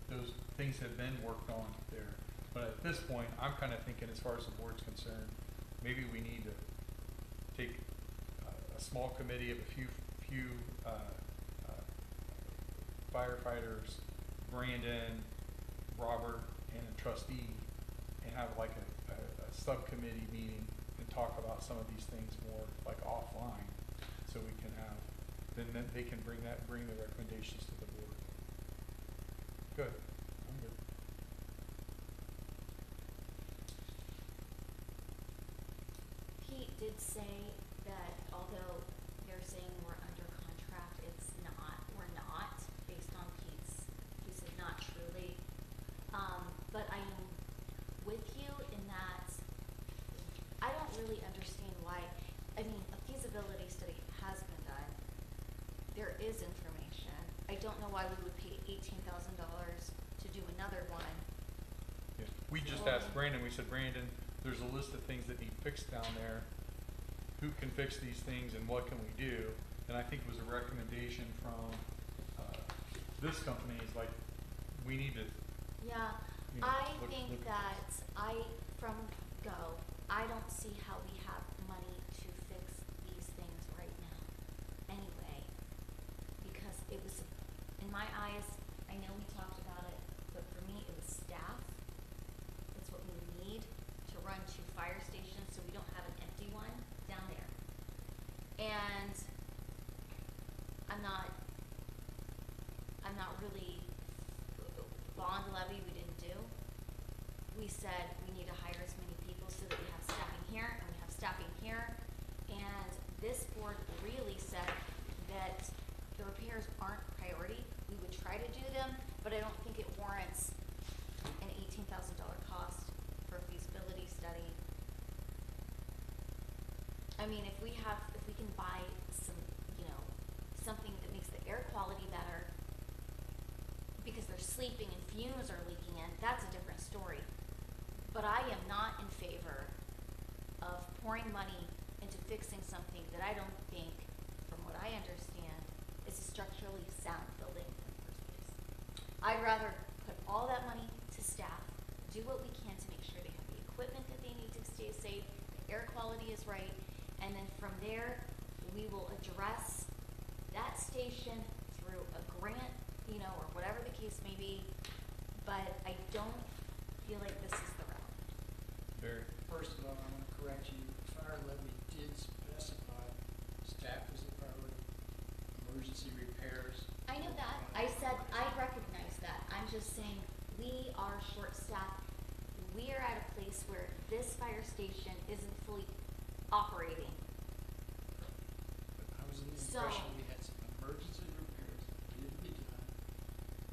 those things have been worked on there. But at this point, I'm kind of thinking, as far as the board's concerned, maybe we need to take a small committee of a few firefighters, Brandon, Robert, and a trustee, and have like a subcommittee meeting and talk about some of these things more like offline, so we can have, then they can bring the recommendations to the board. Good. I'm good. Pete did say that although they're saying we're under contract, it's not, we're not, based on Pete's, he said not truly. But I am with you in that I don't really understand why, I mean, a feasibility study has been done. There is information. I don't know why we would pay $18,000 to do another one. Yeah. We just asked Brandon, we said, Brandon, there's a list of things that need fixed down there. Who can fix these things and what can we do? And I think it was a recommendation from this company is like, we need to. Yeah, You know, I look think at that from go, I don't see how we have money to fix these things right now anyway. Because it was, in my eyes, I know we talked about it, but for me it was staff. It's what we need to run 2 fire stations so we don't have an empty one down there. And I'm not really, bond levy we didn't do. We said we need to hire as many people so that we have staffing here and we have staffing here. And this board really said that the repairs aren't priority. We would try to do them, but I don't think it warrants an $18,000 cost for a feasibility study. I mean, if we can buy some, you know, something that makes the air quality better because they're sleeping and fumes are leaking in, that's a different story. But I am not in favor of pouring money into fixing something that I don't think, from what I understand, is a structurally sound building in the first place. I'd rather put all that money to staff, do what we can to make sure they have the equipment that they need to stay safe, the air quality is right, and then from there, we will address that station through a grant, you know, or whatever the case may be, but I don't feel like this is the route. Barry. First of all, I want to correct you. Fire levy did specify staff as a priority, emergency repairs. I know that. I said, I recognize that. I'm just saying, we are short-staffed. We are at a place where this fire station isn't fully operating. I was in the So- impression we had some emergency repairs that needed to be done.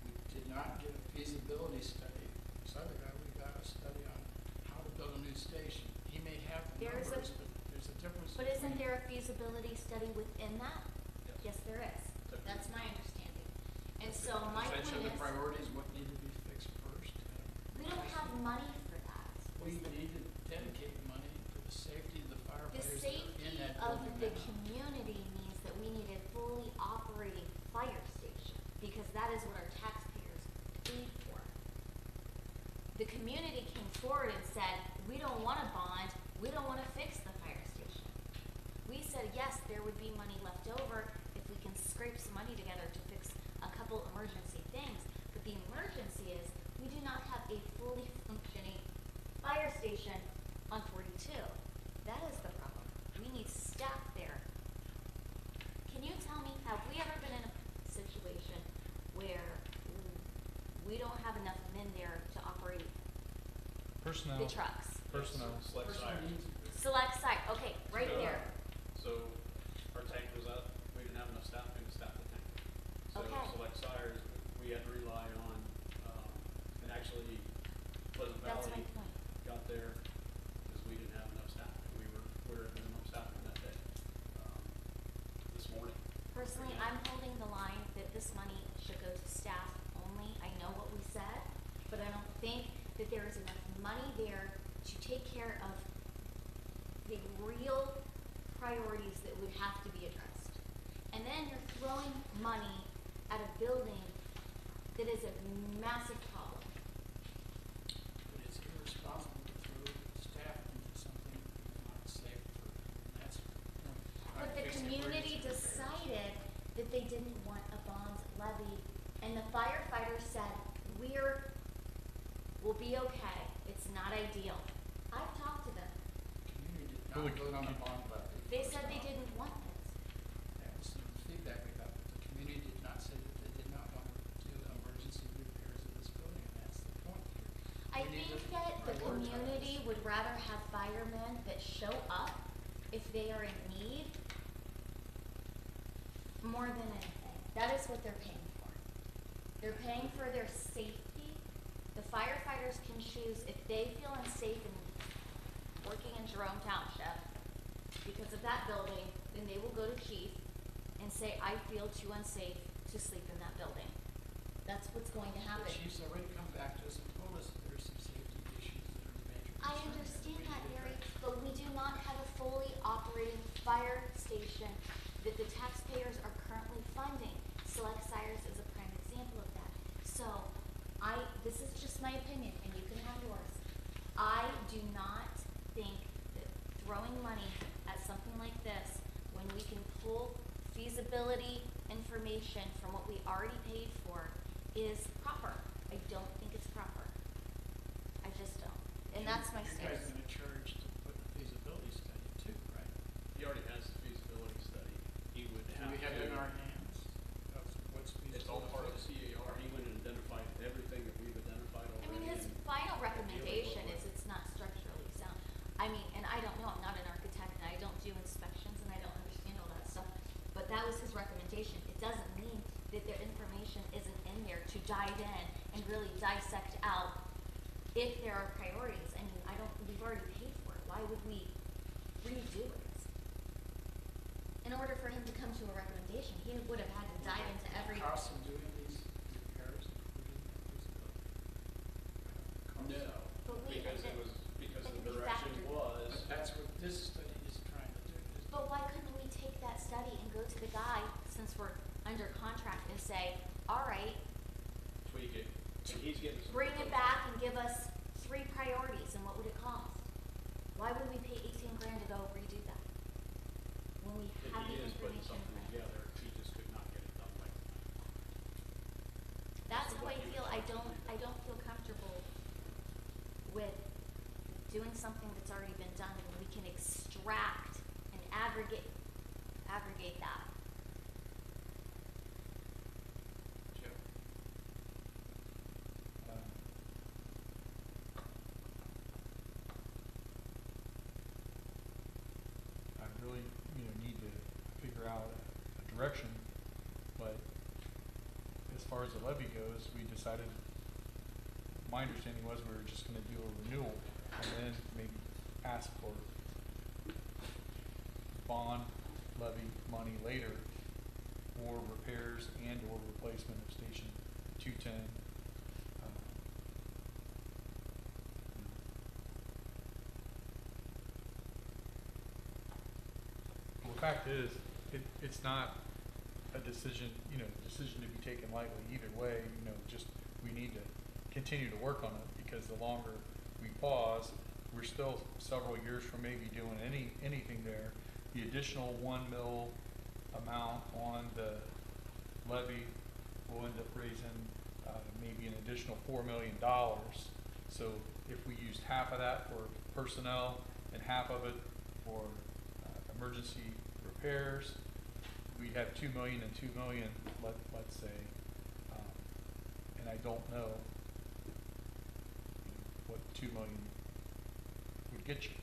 We did not get a feasibility study. This other guy, we got a study on how to build a new station. He may have the There's a- numbers, but there's a difference. But isn't between- there a feasibility study within that? Yes. Yes, there is. That's my understanding. And so my Does that point show the is, priorities, what need to be fixed first? we don't have money for that. We need to dedicate money to the safety of the The firefighters that are in safety that of building the now. community means that we need a fully operating fire station, because that is what our taxpayers paid for. The community came forward and said, we don't want a bond, we don't wanna fix the fire station. We said, yes, there would be money left over if we can scrape some money together to fix a couple emergency things, but the emergency is, we do not have a fully functioning fire station on 42. That is the problem. We need staff there. Can you tell me, have we ever been in a situation where we don't have enough men there to operate Personnel. the trucks? Personnel. Select Person sire. needs- Select site, okay, right So- there. So our tank was up, we didn't have enough staff, we had to staff the tank. So Okay. select sires, we had to rely on, and actually Pleasant That's my Valley point. got there because we didn't have enough staff. We were at minimum staffing that day, this morning. Personally, I'm holding the line that this money should go to staff only. I know what we said, but I don't think that there is enough money there to take care of the real priorities that would have to be addressed. And then you're throwing money at a building that is a massive problem. But it's irresponsible to throw staff into something that's not safe for, and that's. But the community decided that they didn't want a bond levy, and the firefighters said, we'll be okay, it's not ideal. I've talked to them, Community did Well, not the vote on the commu- bond levy. they First said they off. didn't want it. That was some feedback we got, but the community did not say that they did not want to do emergency repairs of this building, and that's the point here. I We need think to that the prioritize. community would rather have firemen that show up if they are in need more than anything. That is what they're paying for. They're paying for their safety. The firefighters can choose if they feel unsafe in working in Jerome Township because of that building, then they will go to chief and say, I feel too unsafe to sleep in that building. That's what's going to happen. The chief's already come back to us and told us that there's some safety issues that are major I concerns understand we that, need to Mary, address. but we do not have a fully operating fire station that the taxpayers are currently funding. Select Sires is a prime example of that. So, this is just my opinion, and you can have yours. I do not think that throwing money at something like this, when we can pull feasibility information from what we already paid for, is proper. I don't think it's proper. I just don't. And that's my You guys stance. are gonna charge to put a feasibility study too, right? He already has the feasibility study. He would Do have we have it in to- our hands of what's feasible? It's all to part of the fix? CAR. He went and identified everything that we've identified I already. mean, his and final dealing recommendation with is it's not structurally sound. I mean, and I don't know, I'm not an architect and I don't do inspections and I don't understand all that stuff, but that was his recommendation. It doesn't mean that their information isn't in there to dive in and really dissect out if there are priorities. I mean, we've already paid for it. Why would we redo it? In order for him to come to a recommendation, he would have had to dive into every. Cost of doing these repairs included in the feasibility? Cost? No, But we- because it was, because it the can be direction factored. was. But that's what this study is trying to do, is But why couldn't we take that study and go to the guy, since we're under contract, and say, all right, Tweak it, and he's getting some. bring it back and give us 3 priorities, and what would it cost? Why would we pay 18 grand to go redo that? When we If have the he is putting information something in front. together, he just could not get it done like. That's So how what I he feel. was I trying to don't do. feel comfortable with doing something that's already been done when we can extract and aggregate that. Joe. I really, need to figure out a direction, but as far as the levy goes, we decided, my understanding was we were just gonna do a renewal and then maybe ask for bond levy money later for repairs and or replacement of Station 210. Well, the fact is, it's not a decision, decision to be taken lightly either way, just we need to continue to work on it, because the longer we pause, we're still several years from maybe doing anything there. The additional 1 mil amount on the levy will end up raising maybe an additional $4 million. So if we used half of that for personnel and half of it for emergency repairs, we'd have 2 million and 2 million, let's say, and I don't know what 2 million would get you.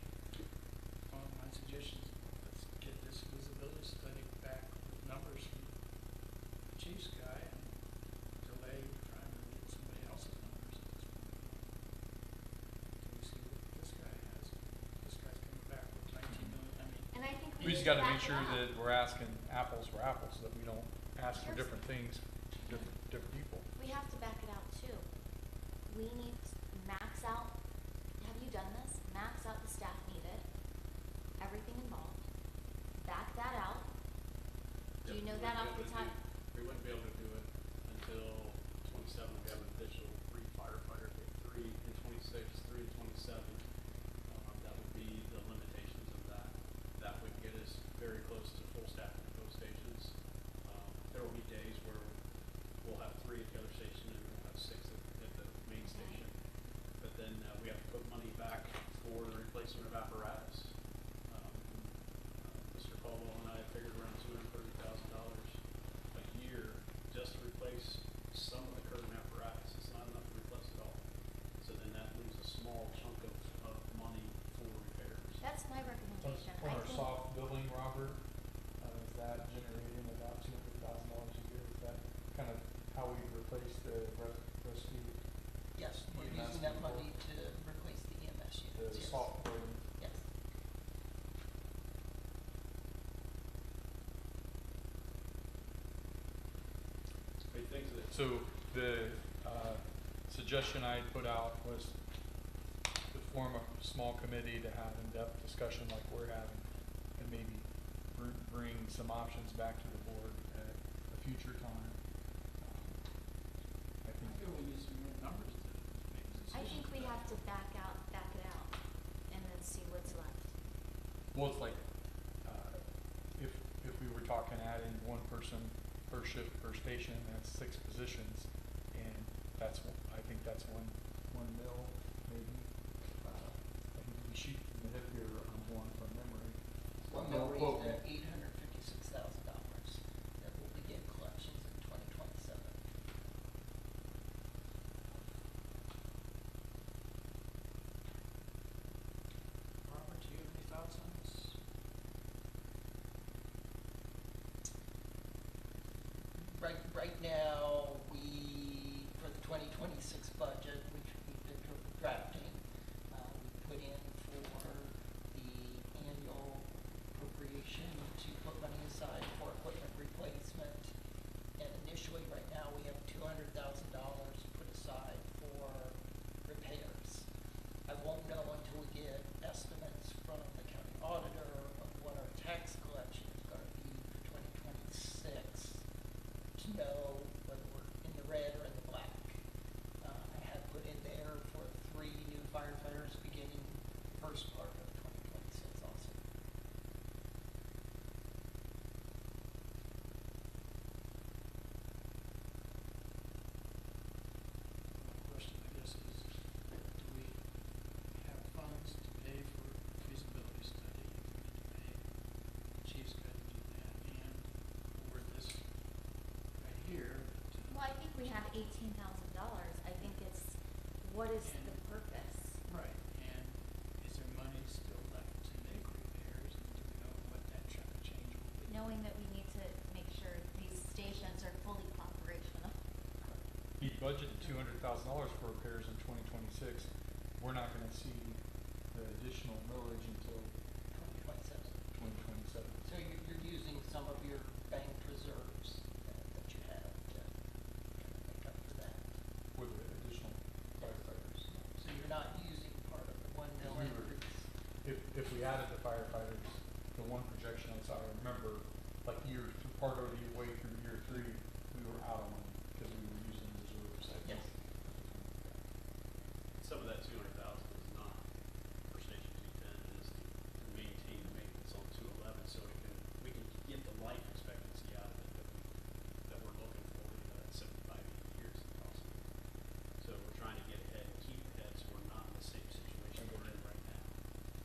Well, my suggestion is let's get this feasibility study back with numbers from the chief's guy and delay trying to get somebody else's numbers at this point. Can we see what this guy has? This guy's coming back with 19 million, I mean. And I think We we just need to gotta back make it sure up. that we're asking apples for apples, that we don't ask for Here's- different things, from different people. We have to back it out too. We need to max out, have you done this? Max out the staff needed, everything involved. Back that out. Do you know that off the top? We wouldn't be able to do it until 27, we have an additional 3 firefighters, 3 in 26, 3 in 27. That would be the limitations of that. That would get us very close to full staffing at those stations. There will be days where we'll have 3 at the other station and we'll have 6 at the main station. But then we have to put money back for the replacement of apparatus. Mr. Caldwell and I figured around $230,000 a year just to replace some of the current apparatus. It's not enough to replace it all. So then that leaves a small chunk of money for repairs. That's my recommendation. On I our think soft billing, Robert, is that generating about $200,000 a year? Is that kind of how we replace the rescue, Yes, we're EMS using that people. money to replace the EMS the units, yes. soft billing? Yes. Big things that So the suggestion I put out was to form a small committee to have in-depth discussion like we're having, and maybe bring some options back to the board at a future time. I I think feel we need some more numbers to make a decision. I think we have to back it out, and then see what's left. Well, it's like, if we were talking adding 1 person per shift per station, that's 6 positions, and I think that's one mil, maybe. I think we shoot from the hip here, I'm going from memory. One Don't mil quote raised me. at $856,000 that will begin collections in 2027. Robert, do you have any thoughts on this? Right now, for the 2026 budget, which we've been drafting, we put in for the annual appropriation to put money aside for equipment replacement. And initially, right now, we have $200,000 put aside for repairs. I won't know until we get estimates from the county auditor of what our tax collection is gonna be for 2026 to know whether we're in the red or in the black. I have put in there for 3 new firefighters beginning first part of 2026 also. My question, I guess, is do we have funds to pay for feasibility study? Do we need to pay the chief's guy to do that and or this right here? Well, I think we have $18,000. I think it's, what is the purpose? Right, and is there money still left to make repairs, and do we know what that chunk of change will be? Knowing that we need to make sure these stations are fully operational. He budgeted $200,000 for repairs in 2026. We're not gonna see the additional millage until 2027. 2027. So you're using some of your banked reserves if we added the firefighters, the one projection I saw, I remember, like part of the way through year 3, we were out of money because we were using reserves. Yes. Some of that 200,000 is not for Station 210, it is to maintain the maintenance on 211, so we can get the life expectancy out of it that we're looking for, at 75, 80 years if possible. So we're trying to get ahead and keep ahead, so we're not in the same situation we're in right now.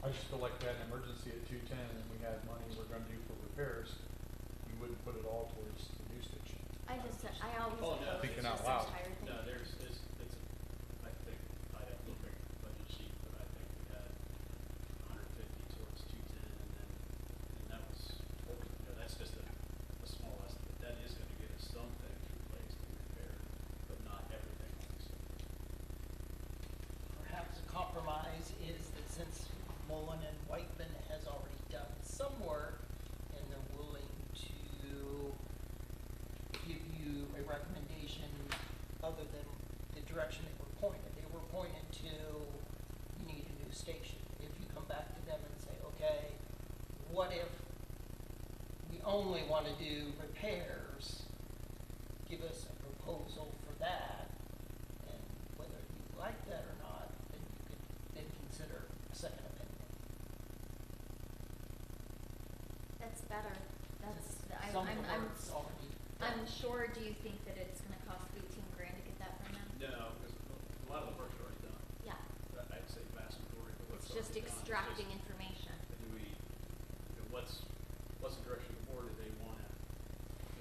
I just feel like we had an emergency at 210 and we had money we're gonna do for repairs, we wouldn't put it all towards the new station. I always Oh, no, oppose Thinking just out loud. the entire thing. No, I think, I'd have to look at the budget sheet, but I think we had 150 towards 210, and that was, that's just a small estimate. That is gonna get us some things replaced and repaired, but not everything, obviously. Perhaps a compromise is that since Mullen and Whiteman has already done some work and they're willing to give you a recommendation other than the direction they were pointed. They were pointed to, you need a new station. If you come back to them and say, okay, what if we only want to do repairs, give us a proposal for that, and whether you like that or not, then you could then consider a second opinion. That's better. Some of the work's already done. I'm sure, do you think that it's gonna cost 18 grand to get that from them? No, because a lot of the work's already done. Yeah, I'd say vast majority of the work's it's just already done. extracting It's just, information. what's the direction of the board? Do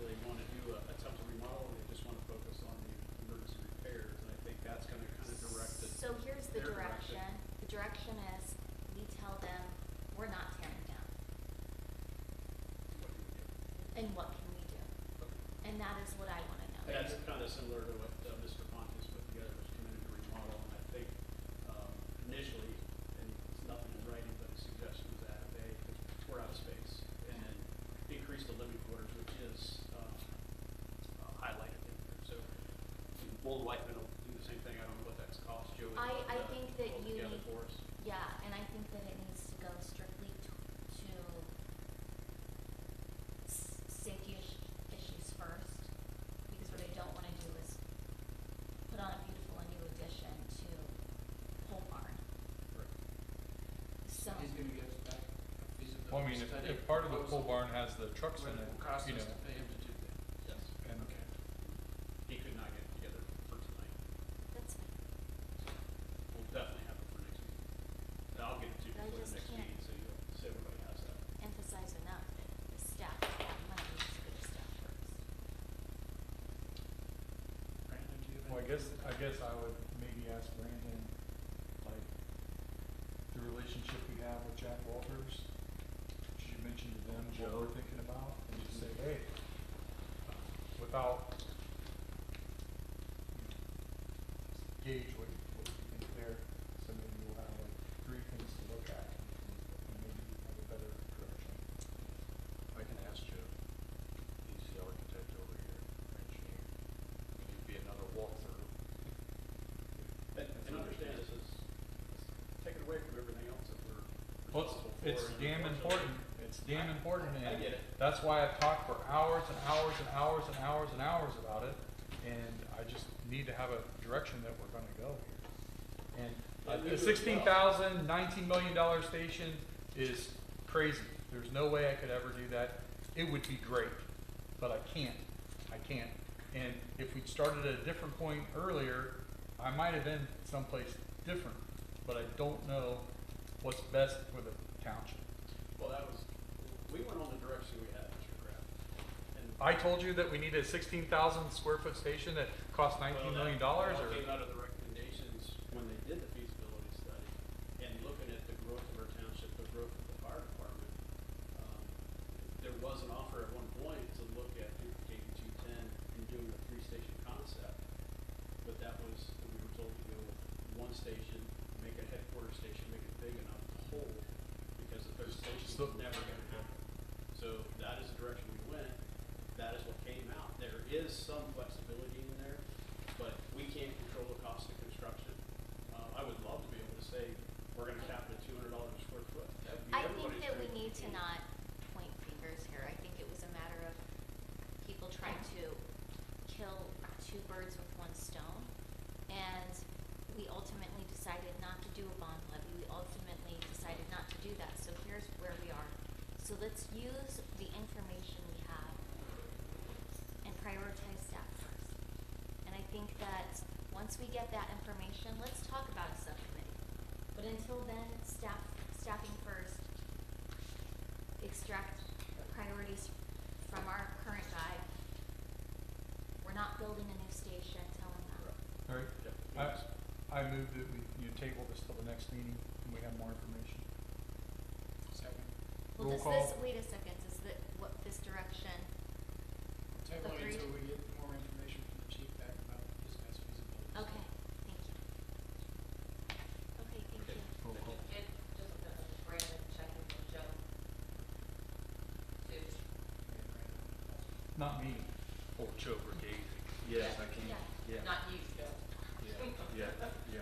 they wanna do a temporary remodel, or they just wanna focus on the emergency repairs? And I think that's gonna kind of direct it. So here's the their direction. The direction is, we tell them, we're not tearing down. What do we do? And what can we do? And that is what I wanna know. That's kind of similar to what Mr. Pontes put together, was community remodel, and I think, initially, and it's nothing in writing, but a suggestion was that we're out of space, and then increase the living quarters, which is, highlighted in there, so. Old Whiteman will do the same thing, I don't know what that's cost, Joey. I think that pull you together need, for us. yeah, and I think that it needs to go strictly to safety issues first, because what I don't wanna do is put on a beautiful and new addition to pole barn. So, He's gonna get us back a feasibility Well, I mean, study if part of the pole proposal, barn has the trucks in what it, it will cost you us know, to pay him to do that. Yes. and Okay. He could not get it together for tonight. that's fine. We'll definitely have it for next meeting. And I'll get it to you But I before the just next can't- meeting, so everybody has that. Emphasize enough that the staff, money needs to go to staff first. Brandon, do you have well, any? I guess I would maybe ask Brandon, like, the relationship we have with Jack Walters, should you mention to them what we're thinking about, and just say, hey, without, gauge what you think there, so maybe we'll have like 3 things to look at, and maybe have a better direction. I can ask Joe. He's the architect over here, engineer. It could be another walkthrough. And understand this is taken away from everything else that we're Well, responsible for. it's and damn unfortunately- important, it's damn important, I and get it. that's why I've talked for hours and hours and hours and hours and hours about it, and I just need to have a direction that we're gonna go here. And And we do a as well. $16,000, $19 million station is crazy, there's no way I could ever do that. It would be great, but I can't, and if we'd started at a different point earlier, I might have been someplace different, but I don't know what's best for the township. Well, we went on the direction we had, Mr. Kraft. And I told you that we need a 16,000 square foot station that costs $19 million, Well, or? that came out of the recommendations when they did the feasibility study, and looking at the growth of our township, the growth of the fire department. There was an offer at one point to look at duplicating 210 and doing a 3-station concept, but that was, we were told to go with 1 station, make a headquarters station, make it big enough to hold, because the 3rd station So- was never gonna happen. So that is the direction we went, that is what came out. There is some flexibility in there, but we can't control the cost of construction. I would love to be able to say, we're gonna cap it at $200 a square foot. That'd need to not point fingers here. I think it was a matter of people trying to kill two birds with one stone. And we ultimately decided not to do a bond levy. We ultimately decided not to do that. So here's where we are. So let's use the information we have and prioritize staff first. And I think that once we get that information, let's talk about a subcommittee. But until then, staffing first, extract priorities from our current guide. We're not building a new station, tell them that. All right, I move that you table this till the next meeting and we have more information. Second. Well, Roll does call. this, wait a second, does what this direction, Table it Agreed. until we get more information from the chief back about his best feasibility. okay, thank you. Okay, thank you. Roll call. It just, Brandon checking with Joe. Too. Not me. Or Joe Brigade. Yes, I can. Yeah. Yeah. Not you, Joe. Yeah, yeah.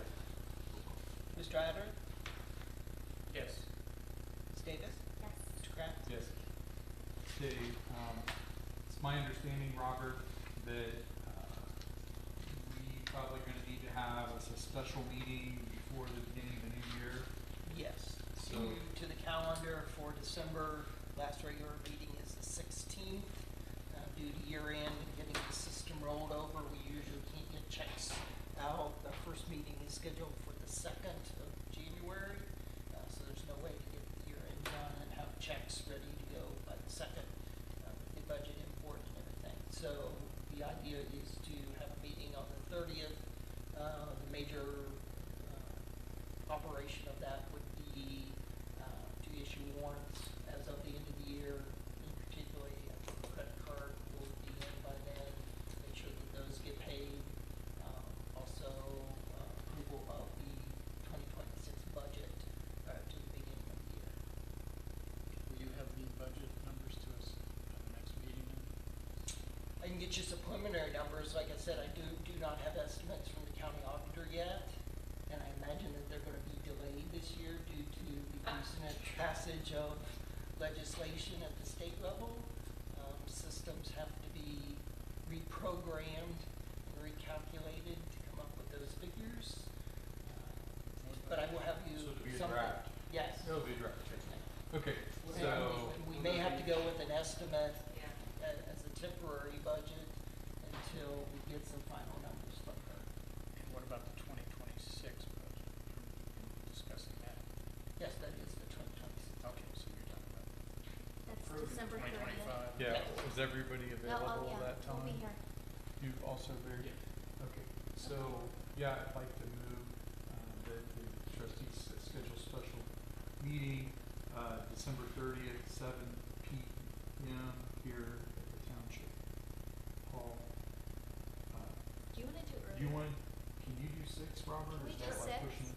Mr. Adler? Yes. Ms. Davis? Yes. Mr. Kraft? Yes. Okay, it's my understanding, Robert, that, we probably gonna need to have a special meeting before the beginning of the new year. Yes. So- To the calendar for December, last regular meeting is the 16th. Due to year end and getting the system rolled over, we usually can't get checks out. The first meeting is scheduled for the 2nd of January, so there's no way to get the year end done and have checks ready to go by the 2nd, with the budget import and everything. So the idea is to have a meeting on the 30th. The major operation of that would be to issue warrants as of the end of the year, in particularly credit card will be in by then, make sure that those get paid. Also, approval of the 2026 budget to the beginning of the year. Will you have the budget numbers to us at the next meeting? I can get you some preliminary numbers. Like I said, I do not have estimates from the county auditor yet, and I imagine that they're gonna be delayed this year due to the recent passage of legislation at the state level. Systems have to be reprogrammed and recalculated to come up with those figures. But I will have you So it'll be a some. draft? Yes. It'll be a draft, okay. And So, we may have to go with an estimate Yeah. as a temporary budget until we get some final numbers from her. And what about the 2026 budget? Discussing that. Yes, that is the 2026. Okay, so you're talking about That's approving December 30th. 2025. yeah, Yes. is everybody Oh, available yeah, that time? we'll be here. You also there? Yeah. Okay, so, yeah, I'd like to move, that the trustees schedule special meeting, December 30th, 7 p.m. here at the Township Hall. Do you wanna do earlier? You want, can you do 6, Robert, or Can we is do that like 6? pushing?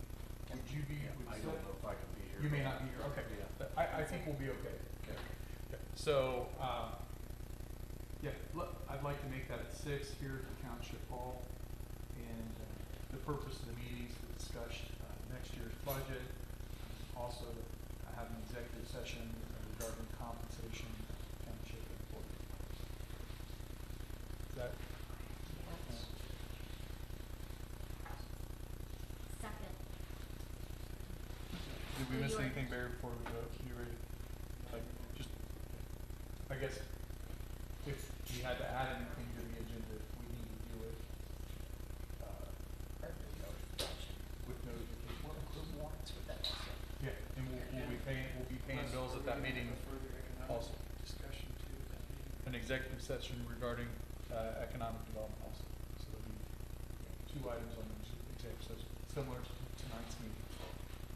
Would you be, would I six- don't know if I can be here. You may not be here, okay. Yeah. I think we'll be okay. Okay. Okay. So, yeah, I'd like to make that at 6 here at the Township Hall. And the purpose of the meeting is to discuss next year's budget. Also, have an executive session regarding compensation of township employees. Is that? Second. Did we So miss you are- anything, Barry, before we go? You ready? Like, just, I guess, if we had to add anything to the agenda, we need to do it, Or the notification. with notification. We'll include warrants with that also. Yeah, and we'll be paying bills at that meeting Further economic also. discussion too at that meeting. An executive session regarding, economic development also. So there'll be 2 items on each executive session, similar to tonight's meeting.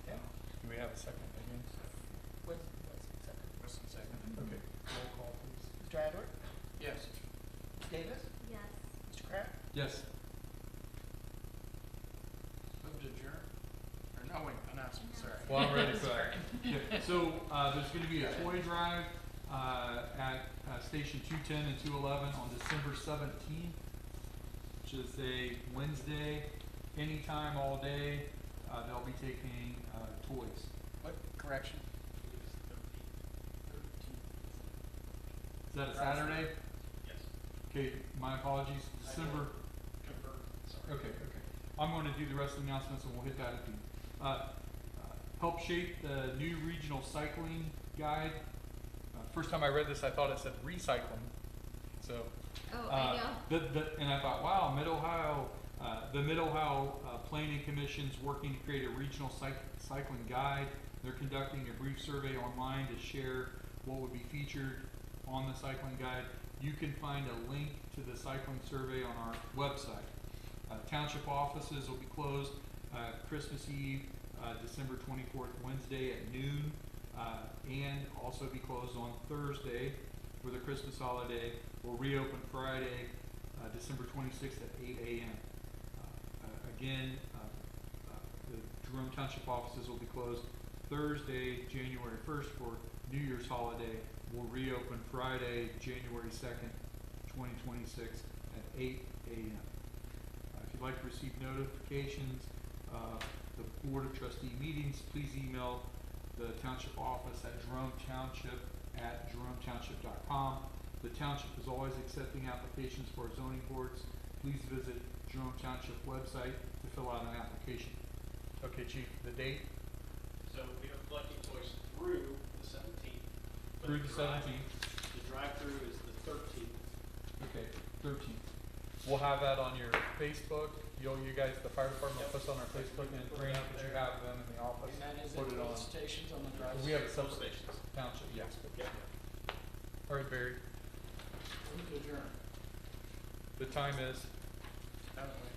Okay. Do we have a second again? What's second? Wilson second. Okay, roll call please. Mr. Adler? Yes. Ms. Davis? Yes. Mr. Kraft? Yes. Move to adjourn? Or no, wait, announcement, sorry. Well, I'm ready for that. Yeah, so, there's gonna be a toy drive, at, Station 210 and 211 on December 17th, which is a Wednesday, anytime, all day. They'll be taking, toys. What correction? that a Saturday? Yes. Okay, my apologies, December, Confirm, sorry. okay. I'm gonna do the rest of the announcements and we'll hit that at the, help shape the new regional cycling guide. First time I read this, I thought it said recycling, so. Oh, I know. And I thought, wow, Mid-Ohio, the Mid-Ohio Planning Commission's working to create a regional cycling guide. They're conducting a brief survey online to share what would be featured on the cycling guide. You can find a link to the cycling survey on our website. Township offices will be closed Christmas Eve, December 24th, Wednesday at noon, and also be closed on Thursday for the Christmas holiday. We'll reopen Friday, December 26th at 8 a.m. Again, the Jerome Township offices will be closed Thursday, January 1st for New Year's holiday. We'll reopen Friday, January 2nd, 2026 at 8 a.m. If you'd like to receive notifications of the Board of Trustee meetings, please email the Township office at jerometownship@jerometownship.com. The Township is always accepting applications for zoning boards. Please visit Jerome Township website to fill out an application. Okay, Chief, the date? So we are collecting toys through the 17th. but Through the drive- 17th. The drive-through is the 13th. Okay, 13th. We'll have that on your Facebook. You guys, the fire department will post on our Facebook, and Brandon, could you have them in the office? And that is Put at it on. both stations on the drive. We have a Substations. Township, yes. Yep. All right, Barry. Move to adjourn. The time is Out of the way.